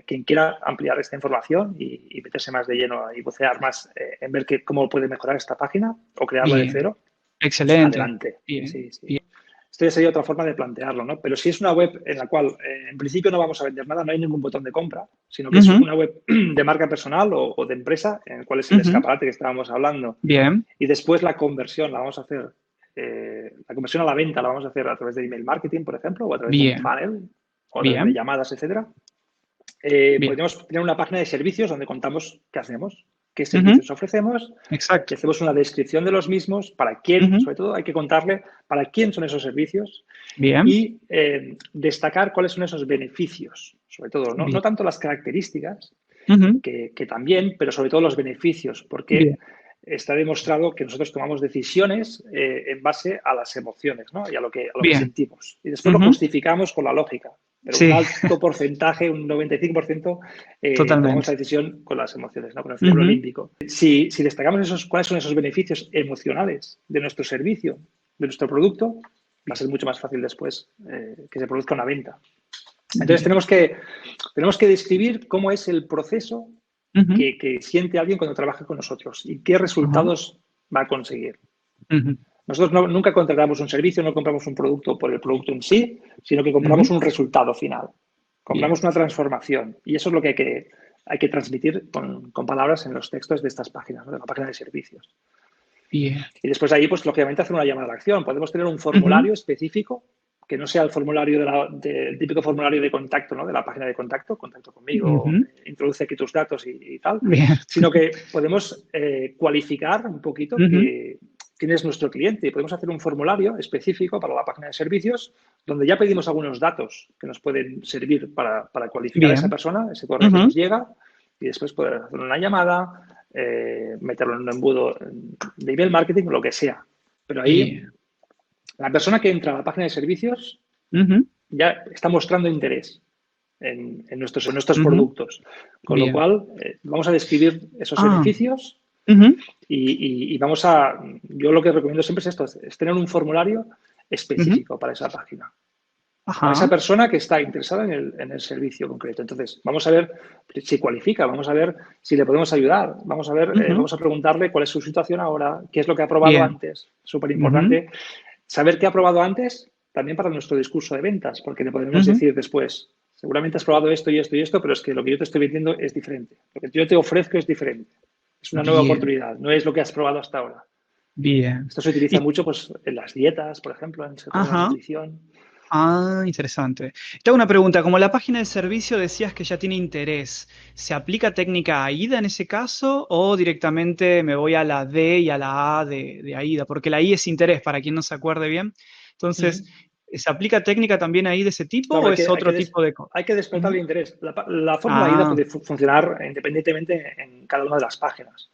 quien quiera ampliar esta información y meterse más de lleno y bucear más en ver cómo puede mejorar esta página o crearla de Bien, cero, pues excelente. adelante. Bien, Sí, sí. bien. Esto ya sería otra forma de plantearlo, ¿no? Pero si es una web en la cual en principio no vamos a vender nada, no hay ningún botón de compra, sino que es Ujú, una web de marca personal o de empresa, en el cual es el ujú. escaparate que estábamos hablando. Bien, Y después la conversión la vamos a hacer, la conversión a la venta la vamos a hacer a través de email marketing, por ejemplo, o a través de un bien, funnel, o a través de bien, llamadas, etcétera. bien. Podríamos tener una página de servicios donde contamos qué hacemos, qué Ujú, servicios ofrecemos y exacto. hacemos una descripción de los mismos, para quién, Ujú, sobre todo hay que contarle para quién son esos servicios bien, y destacar cuáles son esos beneficios, sobre todo, no, bien. no tanto las características, Ujú, que también, pero sobre todo los beneficios, porque bien, está demostrado que nosotros tomamos decisiones en base a las emociones, ¿no? Y a lo que bien. sentimos. Y después lo Ujú, justificamos con la lógica, pero un sí, alto porcentaje, un 95%, tomamos la totalmente. decisión con las emociones, ¿no? Con el cerebro Ujú, límbico. Si destacamos cuáles son esos beneficios emocionales de nuestro servicio, de nuestro producto, va a ser mucho más fácil después que se produzca una venta. Entonces bien. tenemos que describir cómo es el proceso Ujú, que siente alguien cuando trabaja con nosotros y qué ajá, resultados va a conseguir. ujú, Nosotros nunca contratamos un servicio, no compramos un producto por el producto en sí, sino que compramos ujú. un resultado final. Bien, Compramos una transformación y eso es lo que hay que transmitir con palabras en los textos de estas páginas, ¿no? De la página de servicios. bien. Y después de ahí, pues lógicamente hacer una llamada a la acción. Podemos tener un Ujú, formulario específico que no sea el formulario el típico formulario de contacto, ¿no? De la página de contacto, contacto conmigo, ujú. introduce aquí tus datos y tal, Bien. sino que podemos cualificar un poquito Ujú, quién es nuestro cliente y podemos hacer un formulario específico para la página de servicios donde ya pedimos algunos datos que nos pueden servir para cualificar a esa bien. persona, ese correo que nos Ujú, llega y después poder hacer una llamada, meterlo en un embudo de email marketing, lo que sea. Pero ahí bien. la persona que entra a la página de servicios Ujú, ya está mostrando interés en nuestros ujú, productos. Con lo bien. cual, vamos a describir esos Ah, beneficios ujú, y yo lo que recomiendo siempre es esto, es tener un formulario ujú. específico para esa página. a esa Ajá. persona que está interesada en el servicio concreto. Entonces, vamos a ver si cualifica, vamos a ver si le podemos ayudar, vamos a ver, Ujú. vamos a preguntarle cuál es su situación ahora, qué es lo que ha probado Bien. antes. Súper Ujú, importante saber qué ha probado antes también para nuestro discurso de ventas, porque le podemos ujú. decir después, seguramente has probado esto y esto y esto, pero es que lo que yo te estoy vendiendo es diferente. Lo que yo te ofrezco es diferente. Es una nueva Bien, oportunidad, no es lo que has probado hasta ahora. bien. Esto se utiliza Y, mucho pues, en las dietas, por ejemplo, en el sector de la ajá. nutrición. Ah, interesante. Te hago una pregunta. Como la página de servicio decías que ya tiene interés, ¿se aplica técnica AIDA en ese caso o directamente me voy a la D y a la A de AIDA? Porque la I es interés, para quien no se acuerde bien. Entonces, ¿se aplica técnica también ahí de ese tipo Claro, o es otro tipo de hay que despertar el Ujú. interés. La fórmula AIDA Ah, puede funcionar independientemente en cada una de las páginas.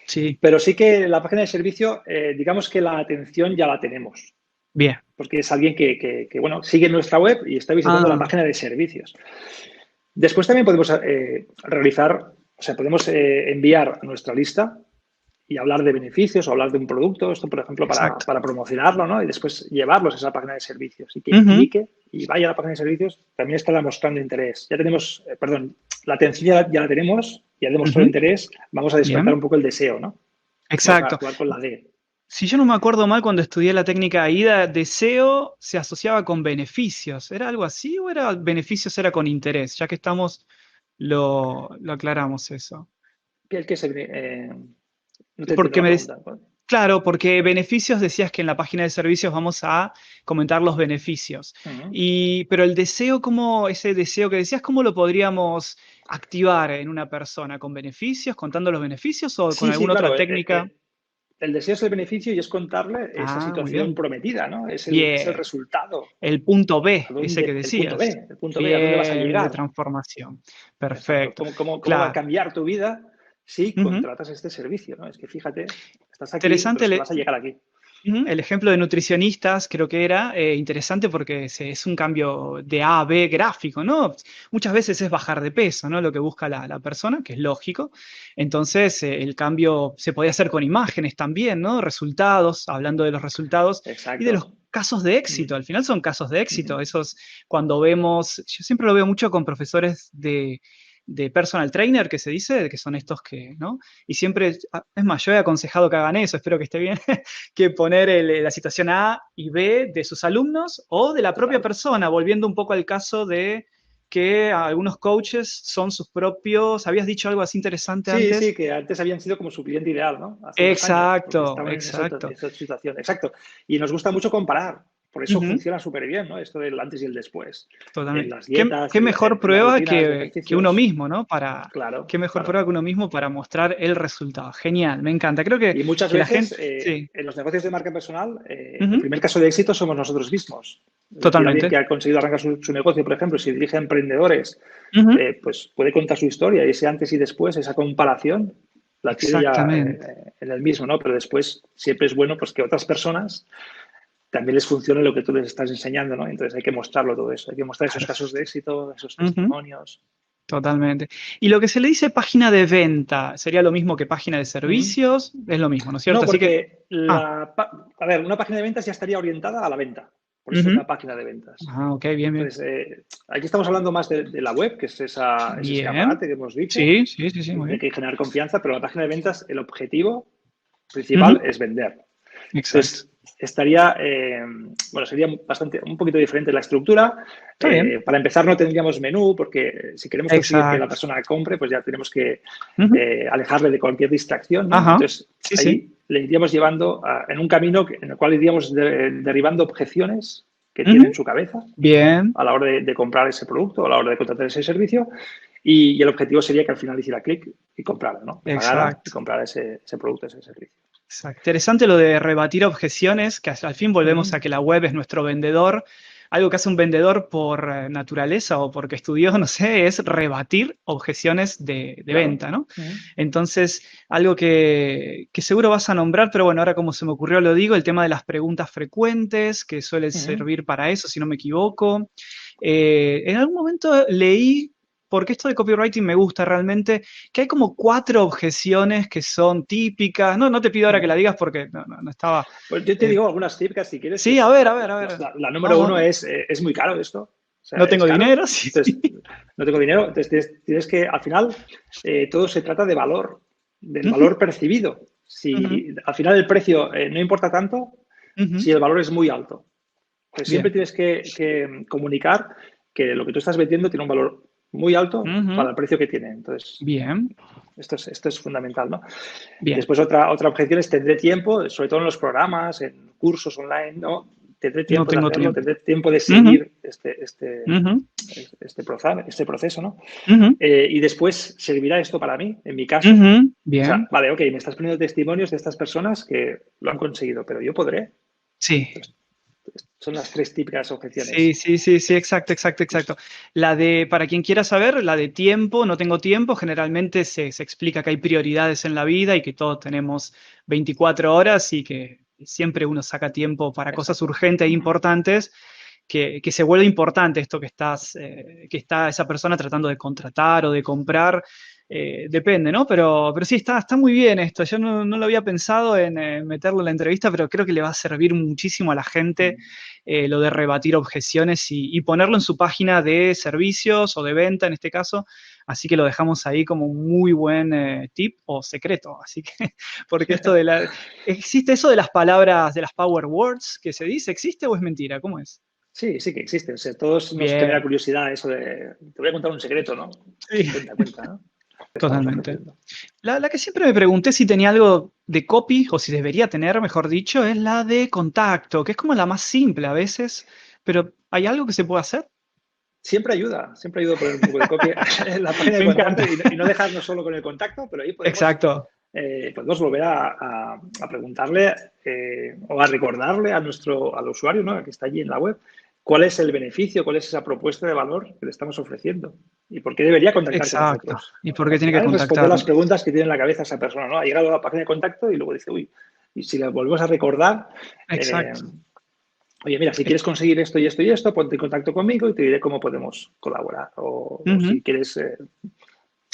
sí, Pero sí que la página de servicio, digamos que la atención ya la tenemos. bien. Porque es alguien bueno, sigue nuestra web y está visitando la Ah, página de servicios. Después también podemos realizar, o sea, podemos enviar nuestra lista y hablar de beneficios o hablar de un producto, esto por ejemplo exacto. para promocionarlo, ¿no? Y después llevarlos a esa página de servicios y quien Ujú, clique y vaya a la página de servicios también estará mostrando interés. Ya tenemos, perdón, la atención ya la tenemos, ya demostró ujú, interés, vamos a despertar bien, un poco el deseo, ¿no? Vamos a exacto. actuar con la D. Si yo no me acuerdo mal, cuando estudié la técnica AIDA, deseo se asociaba con beneficios. ¿Era algo así o era beneficios era con interés? Ya que estamos, lo aclaramos eso. ¿Qué es no te entiendo Porque la pregunta. claro, porque beneficios decías que en la página de servicios vamos a comentar los beneficios. Uh -huh. Pero el deseo, ¿cómo, ese deseo que decías, cómo lo podríamos activar en una persona? ¿Con beneficios, contando los beneficios o con Sí, sí, alguna otra claro. técnica? El deseo es el beneficio y es contarle esa Ah, muy situación bien. prometida, ¿no? Es el Bien. resultado. El punto ¿A B, ese que dónde? decías. El punto B, ¿a dónde vas a Bien, de llegar? transformación. Exacto. Perfecto. Cómo va a Claro. cambiar tu vida si Ujú. contratas este servicio, ¿no? Es que fíjate, estás aquí, pero Interesante es que vas a llegar aquí. ujú, el ejemplo de nutricionistas, creo que era interesante porque es un cambio de A a B gráfico, ¿no? Muchas veces es bajar de peso, ¿no? Lo que busca la persona, que es lógico. Entonces, el cambio se podía hacer con imágenes también, ¿no? Resultados, hablando de los resultados y de los Exacto. casos de Uh -huh. éxito. Al final son casos de Uh -huh. éxito. Esos, cuando vemos, yo siempre lo veo mucho con profesores de personal trainer, que se dice, que son estos que, ¿no? Y siempre, es más, yo he aconsejado que hagan eso, espero que esté bien, que poner la situación A y B de sus alumnos o de la propia Total. persona, volviendo un poco al caso de que algunos coaches son sus propios, habías dicho algo así interesante Sí, sí, antes. que antes habían sido como su cliente ideal, ¿no? Hace unos años, porque Exacto, estaban en exacto. esa situación. Exacto. Y nos gusta mucho comparar. Por eso Ujú, funciona súper bien, ¿no? Esto del antes y el después. En totalmente. las ¿Qué, dietas, qué mejor en las prueba rutinas de que uno ejercicios. mismo, ¿no? Claro, Qué mejor claro. prueba que uno mismo para mostrar el resultado. Genial, me encanta. Creo Y muchas que la veces gente, sí, en los negocios de marca personal, el ujú, primer caso de éxito somos nosotros mismos. Es decir, alguien que totalmente. ha conseguido arrancar su negocio, por ejemplo, si dirige a emprendedores, Ujú, pues puede contar su historia y ese antes y después, esa comparación, la tiene ya exactamente. en el mismo, ¿no? Pero después siempre es bueno pues, que otras personas también les funcione lo que tú les estás enseñando, ¿no? Entonces hay que mostrarlo todo eso, hay que mostrar esos casos de Perfecto. éxito, esos Ujú, testimonios. totalmente. Y lo que se le dice página de venta, ¿sería lo mismo que página de Mm. servicios? Es lo mismo, ¿no es cierto? No, Así que, porque a ver, una página de ventas ya estaría orientada a la venta. Por eso es ujú. una página de ventas. Ah, ok, bien, bien. Entonces, aquí estamos hablando más de la web, que es ese Bien. escaparate que hemos dicho, Sí, sí, sí, sí, muy y hay bien. que generar confianza, pero la página de ventas, el objetivo Ujú, principal es vender. exacto. Entonces, estaría, bueno, sería un poquito diferente la estructura. Está bien. Para empezar, no tendríamos menú, porque si queremos conseguir que la Exacto. persona compre, pues ya tenemos que Ujú, alejarle de cualquier distracción, ¿no? ajá. Entonces, Sí, sí. ahí le iríamos llevando en un camino en el cual iríamos derribando objeciones que tiene en Ujú, su cabeza bien. a la hora de comprar ese producto, a la hora de contratar ese servicio, y el objetivo sería que al final hiciera clic y comprara, ¿no? Que pagara y Exacto. comprara ese producto, ese servicio. Exacto. Interesante lo de rebatir objeciones, que al fin Uh -huh. volvemos a que la web es nuestro vendedor. Algo que hace un vendedor por naturaleza o porque estudió, no sé, es rebatir objeciones de Claro. venta, ¿no? Uh -huh. Entonces, algo que seguro vas a nombrar, pero bueno, ahora como se me ocurrió lo digo, el tema de las preguntas frecuentes, que suele Uh -huh. servir para eso, si no me equivoco. En algún momento leí porque esto de copywriting me gusta realmente, que hay como 4 objeciones que son típicas. No, no te pido ahora que la digas porque no estaba... Pues yo te digo algunas típicas si quieres. Sí, a ver, a ver, a ver. La número Vamos, uno es muy caro esto. O sea, no es tengo caro. dinero, sí. Entonces, no tengo dinero. Entonces, tienes que, al final, todo se trata de valor, del valor percibido. Si al final el precio no importa tanto, si el valor es muy alto. Pues siempre Bien. tienes que comunicar que lo que tú estás vendiendo tiene un valor muy alto para el precio que tiene. Entonces, Bien, esto es fundamental, ¿no? bien. Después otra objeción es tendré tiempo, sobre todo en los programas, en cursos online, ¿no? Tendré No tiempo de tengo hacerlo, tiempo. tendré tiempo de Ujú, seguir ujú, este proceso, ¿no? ujú, Y después, ¿servirá esto para mí? En mi caso, ujú. o sea, Bien. vale, ok, me estás poniendo testimonios de estas personas que lo han conseguido, pero yo podré. Sí. Entonces, son las tres típicas Sí, objeciones. sí, sí, sí, exacto, exacto, exacto. La de, para quien quiera saber, la de tiempo, no tengo tiempo, generalmente se explica que hay prioridades en la vida y que todos tenemos 24 horas y que siempre uno saca tiempo para cosas Exacto. urgentes e importantes, que se vuelve importante esto que está esa persona tratando de contratar o de comprar. Depende, ¿no? Pero sí, está muy bien esto. Yo no lo había pensado en meterlo en la entrevista, pero creo que le va a servir muchísimo a la gente lo de rebatir objeciones y ponerlo en su página de servicios o de venta en este caso. Así que lo dejamos ahí como un muy buen tip o secreto. Así que, porque esto de la... ¿Existe eso de las palabras, de las power words que se dice? ¿Existe o es mentira? ¿Cómo es? Sí, sí que existe. O sea, todos nos genera Bien. curiosidad eso de, te voy a contar un secreto, ¿no? Sí, Cuenta, cuenta, ¿no? Estamos totalmente. ofreciendo. La que siempre me pregunté si tenía algo de copy, o si debería tener, mejor dicho, es la de contacto, que es como la más simple a veces, pero ¿hay algo que se pueda hacer? Siempre ayuda a poner un poco de copia en la página de Me contacto encanta. y no dejarnos solo con el contacto, pero ahí Exacto. podemos volver a preguntarle o a recordarle al usuario, ¿no? Que está allí en la web, cuál es el beneficio, cuál es esa propuesta de valor que le estamos ofreciendo y por qué debería contactar con Exacto. nosotros. ¿Y por qué Al tiene que final es responder las contactarnos? preguntas que tiene en la cabeza esa persona, ¿no? Ha llegado a la página de contacto y luego dice, uy, y si le volvemos a recordar, eh, Exacto. oye, mira, si quieres conseguir esto y esto y esto, ponte en contacto conmigo y te diré cómo podemos colaborar. O Ujú. si quieres, o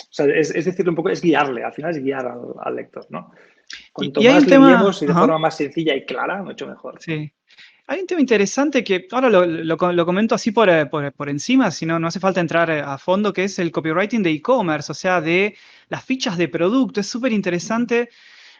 sea, es decirle un poco, es guiarle, al final es guiar al lector, ¿no? Cuanto Y hay más un le tema, guiemos y de ajá, forma más sencilla y clara, mucho mejor. sí. Hay un tema interesante que ahora lo comento así por encima, si no, no hace falta entrar a fondo, que es el copywriting de e-commerce, o sea, de las fichas de producto. Es súper interesante.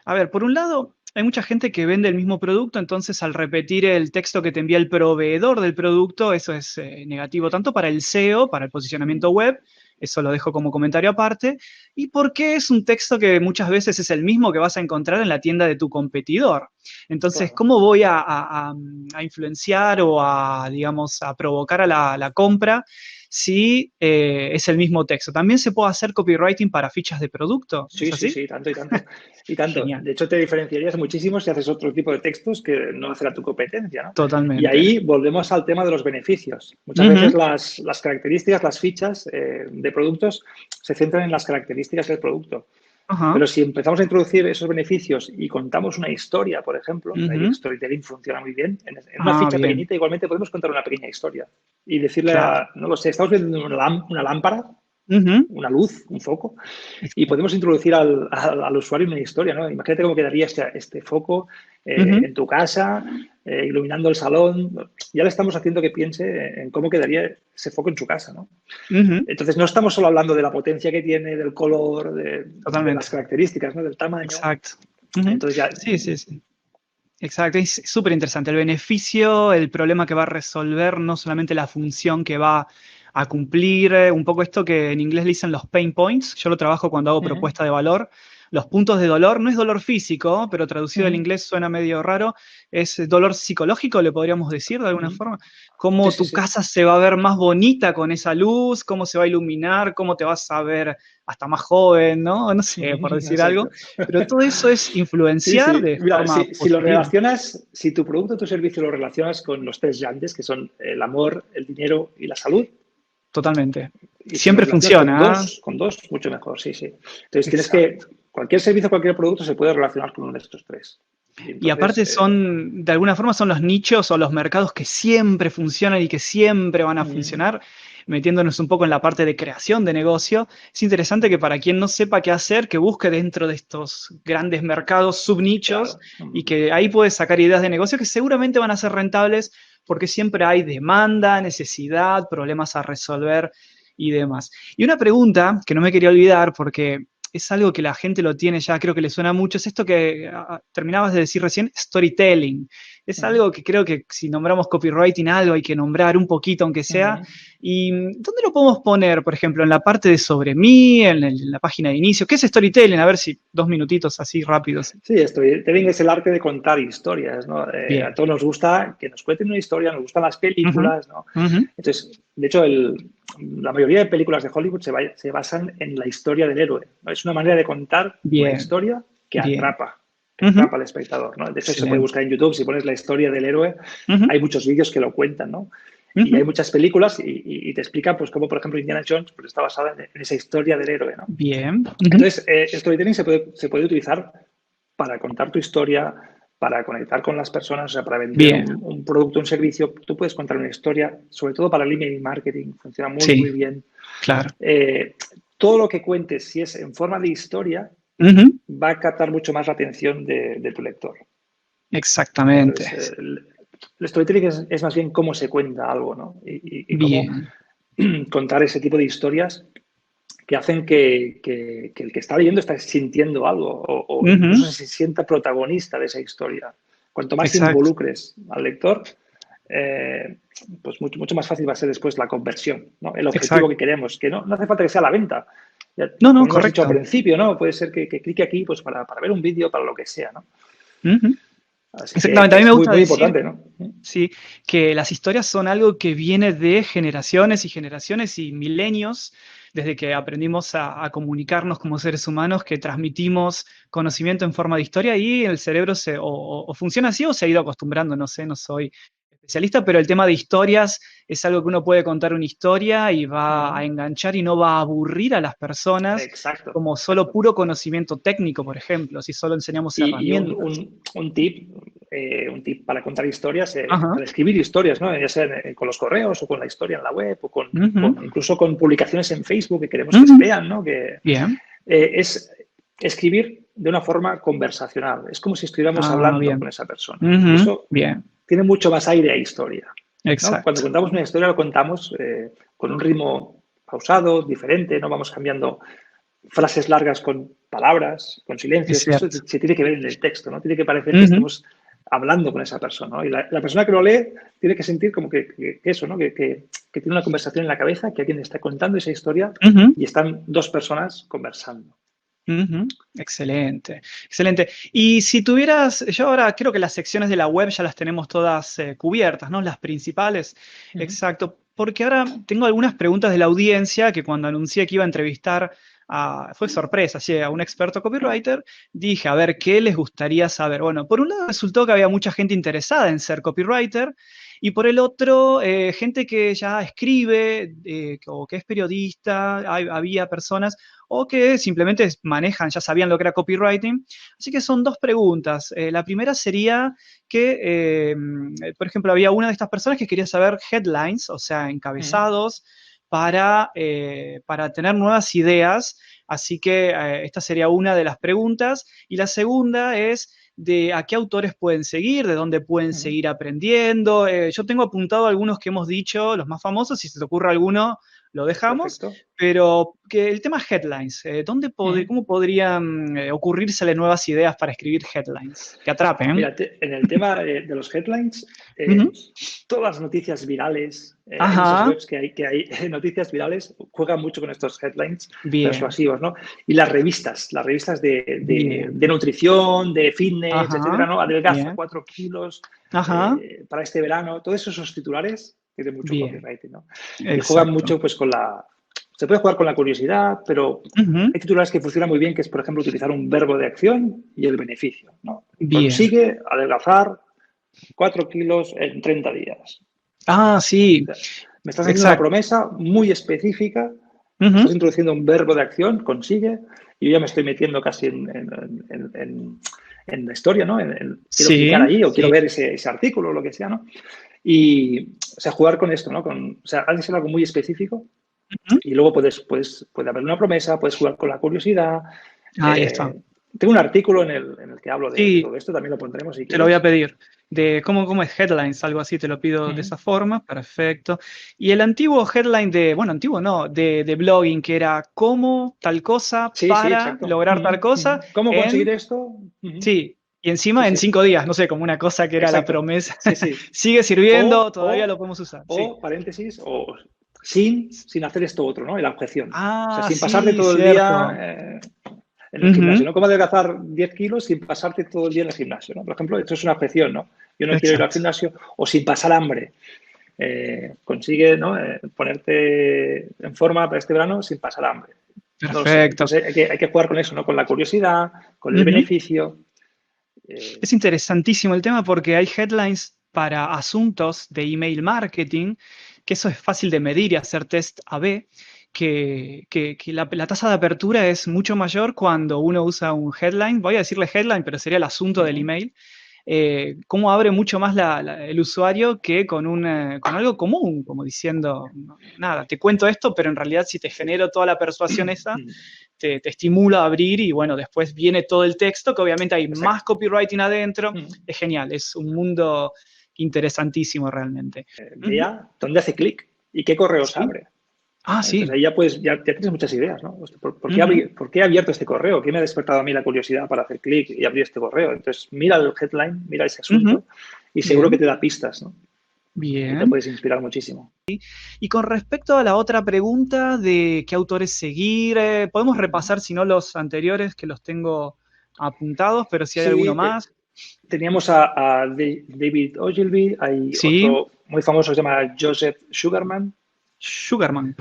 A ver, por un lado, hay mucha gente que vende el mismo producto, entonces al repetir el texto que te envía el proveedor del producto, eso es negativo tanto para el SEO, para el posicionamiento web, eso lo dejo como comentario aparte, y porque es un texto que muchas veces es el mismo que vas a encontrar en la tienda de tu competidor. Entonces, Claro. ¿cómo voy a influenciar o a, digamos, a provocar a la compra si es el mismo texto? También se puede hacer copywriting para fichas de producto, ¿es Sí, sí, así? sí, tanto y tanto. Y tanto. Genial. De hecho, te diferenciarías muchísimo si haces otro tipo de textos que no hace a tu competencia, ¿no? Y Totalmente. ahí volvemos al tema de los beneficios. Muchas veces Ujú, las características, las fichas de productos se centran en las características del producto. ajá, Pero si empezamos a introducir esos beneficios y contamos una historia, por ejemplo, el ujú. storytelling funciona muy bien. En una Ah, ficha bien, pequeñita igualmente podemos contar una pequeña historia y decirle claro. a, no lo sé, estamos viendo una lámpara, Ujú, una luz, un foco, y exacto. podemos introducir al usuario una historia, ¿no? Imagínate cómo quedaría este foco Ujú, en tu casa, iluminando el salón. Ya le estamos haciendo que piense en cómo quedaría ese foco en su casa, ¿no? ujú, Entonces, no estamos solo hablando de la potencia que tiene, del color, de las totalmente. características, ¿no? Del tamaño. Exacto. Ujú. Entonces, ya, Sí, sí, sí. Exacto. Es súper interesante. El beneficio, el problema que va a resolver, no solamente la función que va a cumplir, un poco esto que en inglés le dicen los pain points. Yo lo trabajo cuando hago uh-huh, propuesta de valor. Los puntos de dolor, no es dolor físico, pero traducido al uh-huh, inglés suena medio raro, es dolor psicológico, le podríamos decir de alguna uh-huh. forma. Sí, Cómo sí, tu sí. casa se va a ver más bonita con esa luz, cómo se va a iluminar, cómo te vas a ver hasta más joven, ¿no? No sé, por decir algo. Exacto. Pero todo eso es Sí, influenciar sí. de Mira, forma si lo positiva. relacionas, si tu producto o tu servicio lo relacionas con los tres grandes, que son el amor, el dinero y la salud, Totalmente. y si lo Siempre relacionas funciona, ¿ah? con dos, mucho mejor, sí, sí. Entonces tienes que, Exacto. cualquier servicio, cualquier producto se puede relacionar con uno de estos tres. Y Y entonces, aparte son, de alguna forma son los nichos o los mercados que siempre funcionan y que siempre van a mm, funcionar. metiéndonos un poco en la parte de creación de negocio, es interesante que para quien no sepa qué hacer, que busque dentro de estos grandes mercados, subnichos, Claro. y que ahí puede sacar ideas de negocio que seguramente van a ser rentables porque siempre hay demanda, necesidad, problemas a resolver y demás. Y una pregunta que no me quería olvidar porque es algo que la gente lo tiene ya, creo que le suena mucho, es esto que terminabas de decir recién, storytelling. Es Ujú, algo que creo que si nombramos copywriting algo hay que nombrar un poquito, aunque sea. ujú. ¿Y dónde lo podemos poner? Por ejemplo, en la parte de sobre mí, en la página de inicio. ¿Qué es storytelling? A ver si 2 minutitos así rápidos. Sí, storytelling es el arte de contar historias, ¿no? A Bien. todos nos gusta que nos cuenten una historia, nos gustan las Ujú, películas, ¿no? ujú. Entonces, de hecho, la mayoría de películas de Hollywood se basan en la historia del héroe, ¿no? Es una manera de contar una Bien, historia bien. que Ujú. atrapa al espectador, ¿no? De hecho, se puede Excelente. buscar en YouTube, si pones la historia del héroe, Ujú, hay muchos vídeos que lo cuentan, ¿no? Y hay ujú. muchas películas y te explican, pues, cómo, por ejemplo, Indiana Jones pues, está basada en esa historia del héroe, ¿no? Bien. Ujú. Entonces, storytelling se puede utilizar para contar tu historia, para conectar con las personas, o sea, para vender Bien. un producto, un servicio. Tú puedes contar una historia, sobre todo para el email marketing, funciona muy, Sí, muy bien. claro. Eh, Todo lo que cuentes, si es en forma de historia, Ujú. va a captar mucho más la atención de tu lector. Exactamente. Entonces, el storytelling es más bien cómo se cuenta algo, ¿no? Y cómo Bien. contar ese tipo de historias que hacen que el que está leyendo está sintiendo algo o incluso Ujú. se sienta protagonista de esa historia. Cuanto más Exacto. involucres al lector, eh, pues mucho, mucho más fácil va a ser después la conversión, ¿no? El objetivo Exacto. que queremos, que no hace falta que sea la venta. Ya, No, no, como hemos dicho al correcto. principio, ¿no? Puede ser que clique aquí pues para ver un vídeo, para lo que sea, ¿no? Ujú. Así que Exactamente. A mí me es muy, gusta muy decir, importante, ¿no? sí, que las historias son algo que viene de generaciones y generaciones y milenios, desde que aprendimos a comunicarnos como seres humanos, que transmitimos conocimiento en forma de historia y el cerebro o funciona así o se ha ido acostumbrando, no sé, no soy especialista, pero el tema de historias es algo que uno puede contar una historia y va a Uh-huh. enganchar y no va a aburrir a las personas Exacto, como solo exacto. puro conocimiento técnico, por ejemplo, si solo enseñamos Y herramientas. un tip para contar historias, Ajá. para escribir historias, ¿no? Ya sea con los correos o con la historia en la web o Ujú, incluso con publicaciones en Facebook que queremos que se ujú. vean, ¿no? Que Bien. es escribir de una forma conversacional. Es como si estuviéramos Ah, hablando con bien. esa persona. Y Ujú, eso bien. tiene mucho más aire a historia, ¿no? Cuando Exacto. contamos una historia lo contamos con un ritmo pausado, diferente, no vamos cambiando frases largas con palabras, con Es silencios. Eso cierto. se tiene que ver en el texto, ¿no? Tiene que parecer que Ujú, estemos hablando con esa persona, ¿no? Y la persona que lo lee tiene que sentir como que eso, ¿no? Que tiene una conversación en la cabeza, que alguien está contando esa historia ujú, y están dos personas conversando. ujú. Excelente, excelente. Y si tuvieras, yo ahora creo que las secciones de la web ya las tenemos todas cubiertas, ¿no? Las principales. Uh -huh. Exacto. Porque ahora tengo algunas preguntas de la audiencia que cuando anuncié que iba a entrevistar fue sorpresa, sí, a un experto copywriter, dije, a ver, ¿qué les gustaría saber? Bueno, por un lado resultó que había mucha gente interesada en ser copywriter y por el otro, gente que ya escribe o que es periodista, había personas o que simplemente manejan, ya sabían lo que era copywriting. Así que son dos preguntas. La primera sería que, por ejemplo, había una de estas personas que quería saber headlines, o sea, Uh -huh. encabezados, para tener nuevas ideas. Así que esta sería una de las preguntas. Y la segunda es de a qué autores pueden seguir, de dónde pueden Uh -huh. seguir aprendiendo. Yo tengo apuntado algunos que hemos dicho, los más famosos, si se te ocurre alguno, lo dejamos, Perfecto. pero que el tema headlines, Uh -huh. ¿cómo podrían ocurrírsele nuevas ideas para escribir headlines que atrapen? Mira, en el tema de los headlines, Ujú. todas las noticias virales, hay muchas Ajá, webs que hay noticias virales, juegan mucho con estos headlines bien, persuasivos, ¿no? Y las revistas bien, de nutrición, de fitness, ajá, etcétera, ¿no? Adelgaza bien, 4 kilos ajá, para este verano, todos esos titulares tienen mucho bien, copywriting, ¿no? Y juegan exacto. mucho pues con se puede jugar con la curiosidad, pero Ujú, hay titulares que funcionan muy bien, que es, por ejemplo, utilizar un verbo de acción y el beneficio, ¿no? bien. Consigue adelgazar 4 kilos en 30 días. Ah, O sí, sea, me estás haciendo una exacto. promesa muy específica, me estás Ujú, introduciendo un verbo de acción, consigue, y yo ya me estoy metiendo casi en la historia, ¿no? Quiero clicar sí, ahí o quiero sí. ver ese artículo o lo que sea, ¿no? Y, o sea, jugar con esto, ¿no? O sea, ha de ser algo muy específico y luego puede haber una promesa, puedes jugar con la curiosidad. Ahí está. Tengo un artículo en el que hablo de Sí, todo esto, también lo pondremos si te lo voy a quieres. pedir. De cómo es headlines, algo así, te lo pido de Ujú. esa forma. Perfecto. Y el antiguo headline bueno, antiguo no, de blogging, que era cómo tal cosa Sí, sí, para exacto. lograr tal Ujú, cosa ujú. ¿Cómo conseguir en, esto? Ujú. sí, y Sí, encima en sí, 5 días, no sé, como una cosa que era la exacto. promesa. Sí, sí. Sigue sirviendo, O, todavía lo o, podemos usar. Sí. o, paréntesis, o sin hacer esto otro, ¿no? La objeción. O sea, Ah, sin pasarte sí, todo el día cierto. en el gimnasio, Ujú, ¿no? ¿Cómo adelgazar 10 kilos sin pasarte todo el día en el gimnasio, ¿no? Por ejemplo, esto es una objeción, ¿no? Yo no quiero ir al exacto. gimnasio o sin pasar hambre. Consigue, ¿no? Ponerte en forma para este verano sin pasar hambre. No lo sé. Perfecto. Entonces hay que jugar con eso, ¿no? Con la curiosidad, con el Ujú. beneficio. Eh, Es interesantísimo el tema porque hay headlines para asuntos de email marketing, que eso es fácil de medir y hacer test A/B, que la tasa de apertura es mucho mayor cuando uno usa un headline. Voy a decirle headline, pero sería el asunto del uh-huh. email. Cómo abre mucho más el usuario que con algo común, como diciendo, nada, te cuento esto, pero en realidad si te Sí. genero toda la persuasión esa, te estimula a abrir y bueno, después viene todo el texto, que obviamente hay más Exacto. copywriting adentro. Uh-huh. Es genial, es un mundo interesantísimo realmente. Ujú. Vea dónde hace clic y qué correos Sí. abre. Ah, ¿No? Entonces sí. ahí ya tienes muchas ideas, ¿no? Hostia, Ujú. ¿por qué he abierto este correo? ¿Qué me ha despertado a mí la curiosidad para hacer clic y abrir este correo? Entonces mira el headline, mira ese Ujú. asunto y seguro que Bien, te da pistas, ¿no? Y te bien. puedes inspirar muchísimo. Y con respecto a la otra pregunta de qué autores seguir, podemos repasar, si no, los anteriores, que los tengo apuntados, pero si hay alguno Sí, más. teníamos a David Ogilvy, hay Sí, otro muy famoso que se llama Joseph Sugarman. Sugarman.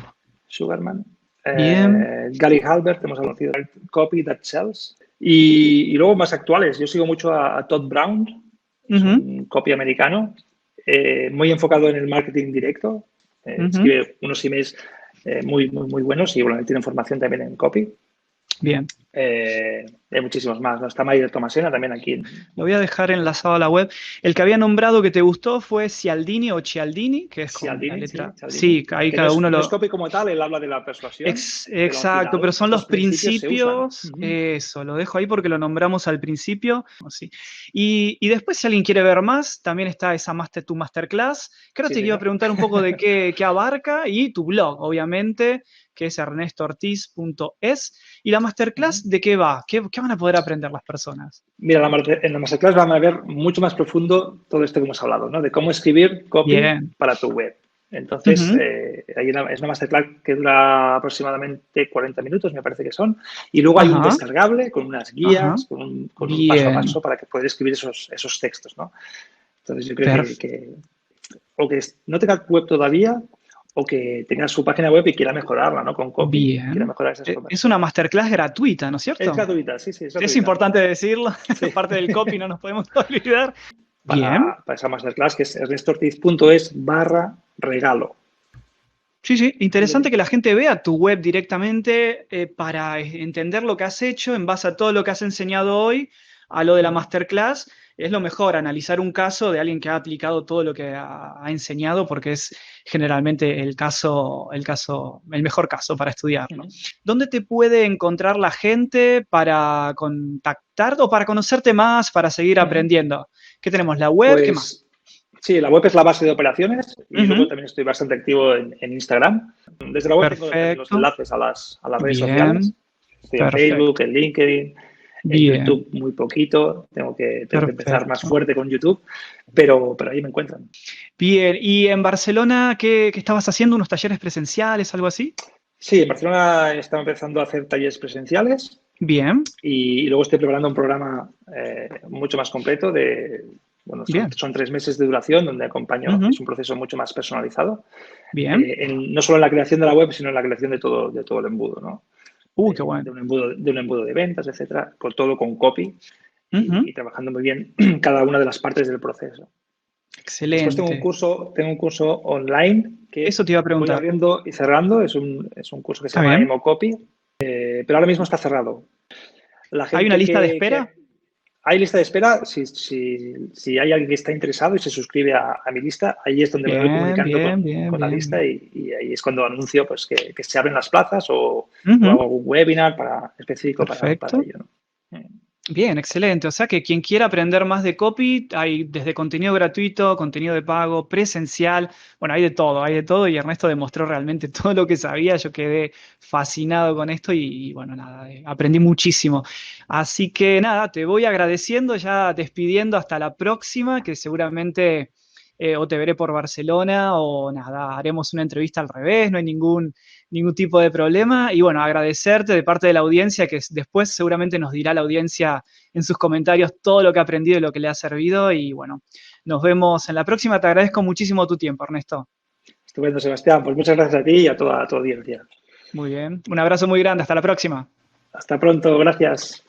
Bien. Gary Halbert, hemos conocido Copy That Sells. Y luego más actuales, yo sigo mucho a Todd Brown, es Ujú, un copy americano, muy enfocado en el marketing directo. ujú. Escribe unos emails muy buenos y bueno, tiene formación también en copy. Bien. Hay muchísimos más, ¿no? Está Mayer Tomasena también aquí. Lo voy a dejar enlazado a la web. El que había nombrado que te gustó fue Cialdini o Cialdini, que es con la Cialdini, sí, letra. Cialdini. Sí, ahí Que no cada es, uno no es lo. copy como tal, él habla de la persuasión, pero al Exacto, pero final son estos los principios se usan. principios. Eso, lo dejo ahí porque lo nombramos al principio. Sí. Y después, si alguien quiere ver más, también está esa tu masterclass. Creo que Sí, te iba a señor. preguntar un poco de qué abarca y tu blog, obviamente, que es ernestoortiz.es. ¿Y la masterclass de qué va? ¿Qué van a poder aprender las personas? Mira, en la masterclass van a ver mucho más profundo todo esto que hemos hablado, ¿no? De cómo escribir copy Bien. para tu web. Entonces, Ujú. es una masterclass que dura aproximadamente 40 minutos, me parece que son. Y luego hay un Ajá, descargable con unas ajá. guías, con un paso a Bien. paso para que puedas escribir esos textos, ¿no? Entonces, yo creo Perfecto. o que no tenga web todavía o que tenga su página web y quiera mejorarla, ¿no? Con copy, quiera Bien. mejorar esas Es una conversiones. masterclass gratuita, ¿no es Es cierto? gratuita, sí, sí, es Es gratuita. importante decirlo, Sí. parte del copy no nos podemos olvidar. Bien. Para esa masterclass que es ernestortiz.es/regalo. Sí, sí, Y interesante que la gente vea tu web directamente para entender lo que has hecho en base a todo lo que has enseñado hoy, a lo de la masterclass. Es lo mejor, analizar un caso de alguien que ha aplicado todo lo que ha enseñado, porque es generalmente el mejor caso para estudiar, ¿no? ¿Dónde te puede encontrar la gente para contactar o para conocerte más, para seguir aprendiendo? ¿Qué tenemos? ¿La web? ¿Qué más? Pues sí, la web es la base de operaciones y luego Ujú. también estoy bastante activo en Instagram. Desde la web tengo también los Perfecto. enlaces a las redes sociales. Bien. Estoy en Facebook, Perfecto. en LinkedIn, en Bien. YouTube muy poquito. Tengo que empezar más Perfecto. fuerte con YouTube, pero ahí me encuentran. Bien, ¿y en Barcelona qué estabas haciendo? ¿Unos talleres presenciales, algo así? Sí, en Barcelona estaba empezando a hacer talleres presenciales. Bien, Y luego estoy preparando un programa mucho más completo bueno, bien. son 3 meses de duración donde acompaño, Ujú. es un proceso mucho más personalizado, Bien. no solo en la creación de la web, sino en la creación de todo el embudo, ¿no? Qué bueno. De un embudo de ventas, etcétera, con todo con copy Ujú. y trabajando muy bien cada una de las partes del proceso. Después Excelente. tengo un curso online que Eso te iba a voy preguntar. abriendo y cerrando, es un curso que se ¿Está llama bien? Emo Copy, pero ahora mismo está cerrado. La ¿Hay una gente lista de espera? hay lista de espera. Si hay alguien que está interesado y se suscribe a mi lista, ahí es donde me voy Bien, comunicando bien, bien, con la bien, lista bien. y ahí es cuando anuncio pues, que se abren las plazas o Ujú, hago algún webinar específico para perfecto. ello, ¿no? Bien, excelente. O sea que quien quiera aprender más de copy, hay desde contenido gratuito, contenido de pago, presencial, bueno, hay de todo y Ernesto demostró realmente todo lo que sabía. Yo quedé fascinado con esto y, bueno, nada, aprendí muchísimo. Así que nada, te voy agradeciendo, ya despidiendo hasta la próxima, que seguramente o te veré por Barcelona o nada, haremos una entrevista al revés, no hay ningún tipo de problema. Y bueno, agradecerte de parte de la audiencia, que después seguramente nos dirá la audiencia en sus comentarios todo lo que ha aprendido y lo que le ha servido. Y bueno, nos vemos en la próxima. Te agradezco muchísimo tu tiempo, Ernesto. Estupendo, Sebastián. Pues muchas gracias a ti y a toda tu audiencia. Muy bien. Un abrazo muy grande. Hasta la próxima. Hasta pronto. Gracias.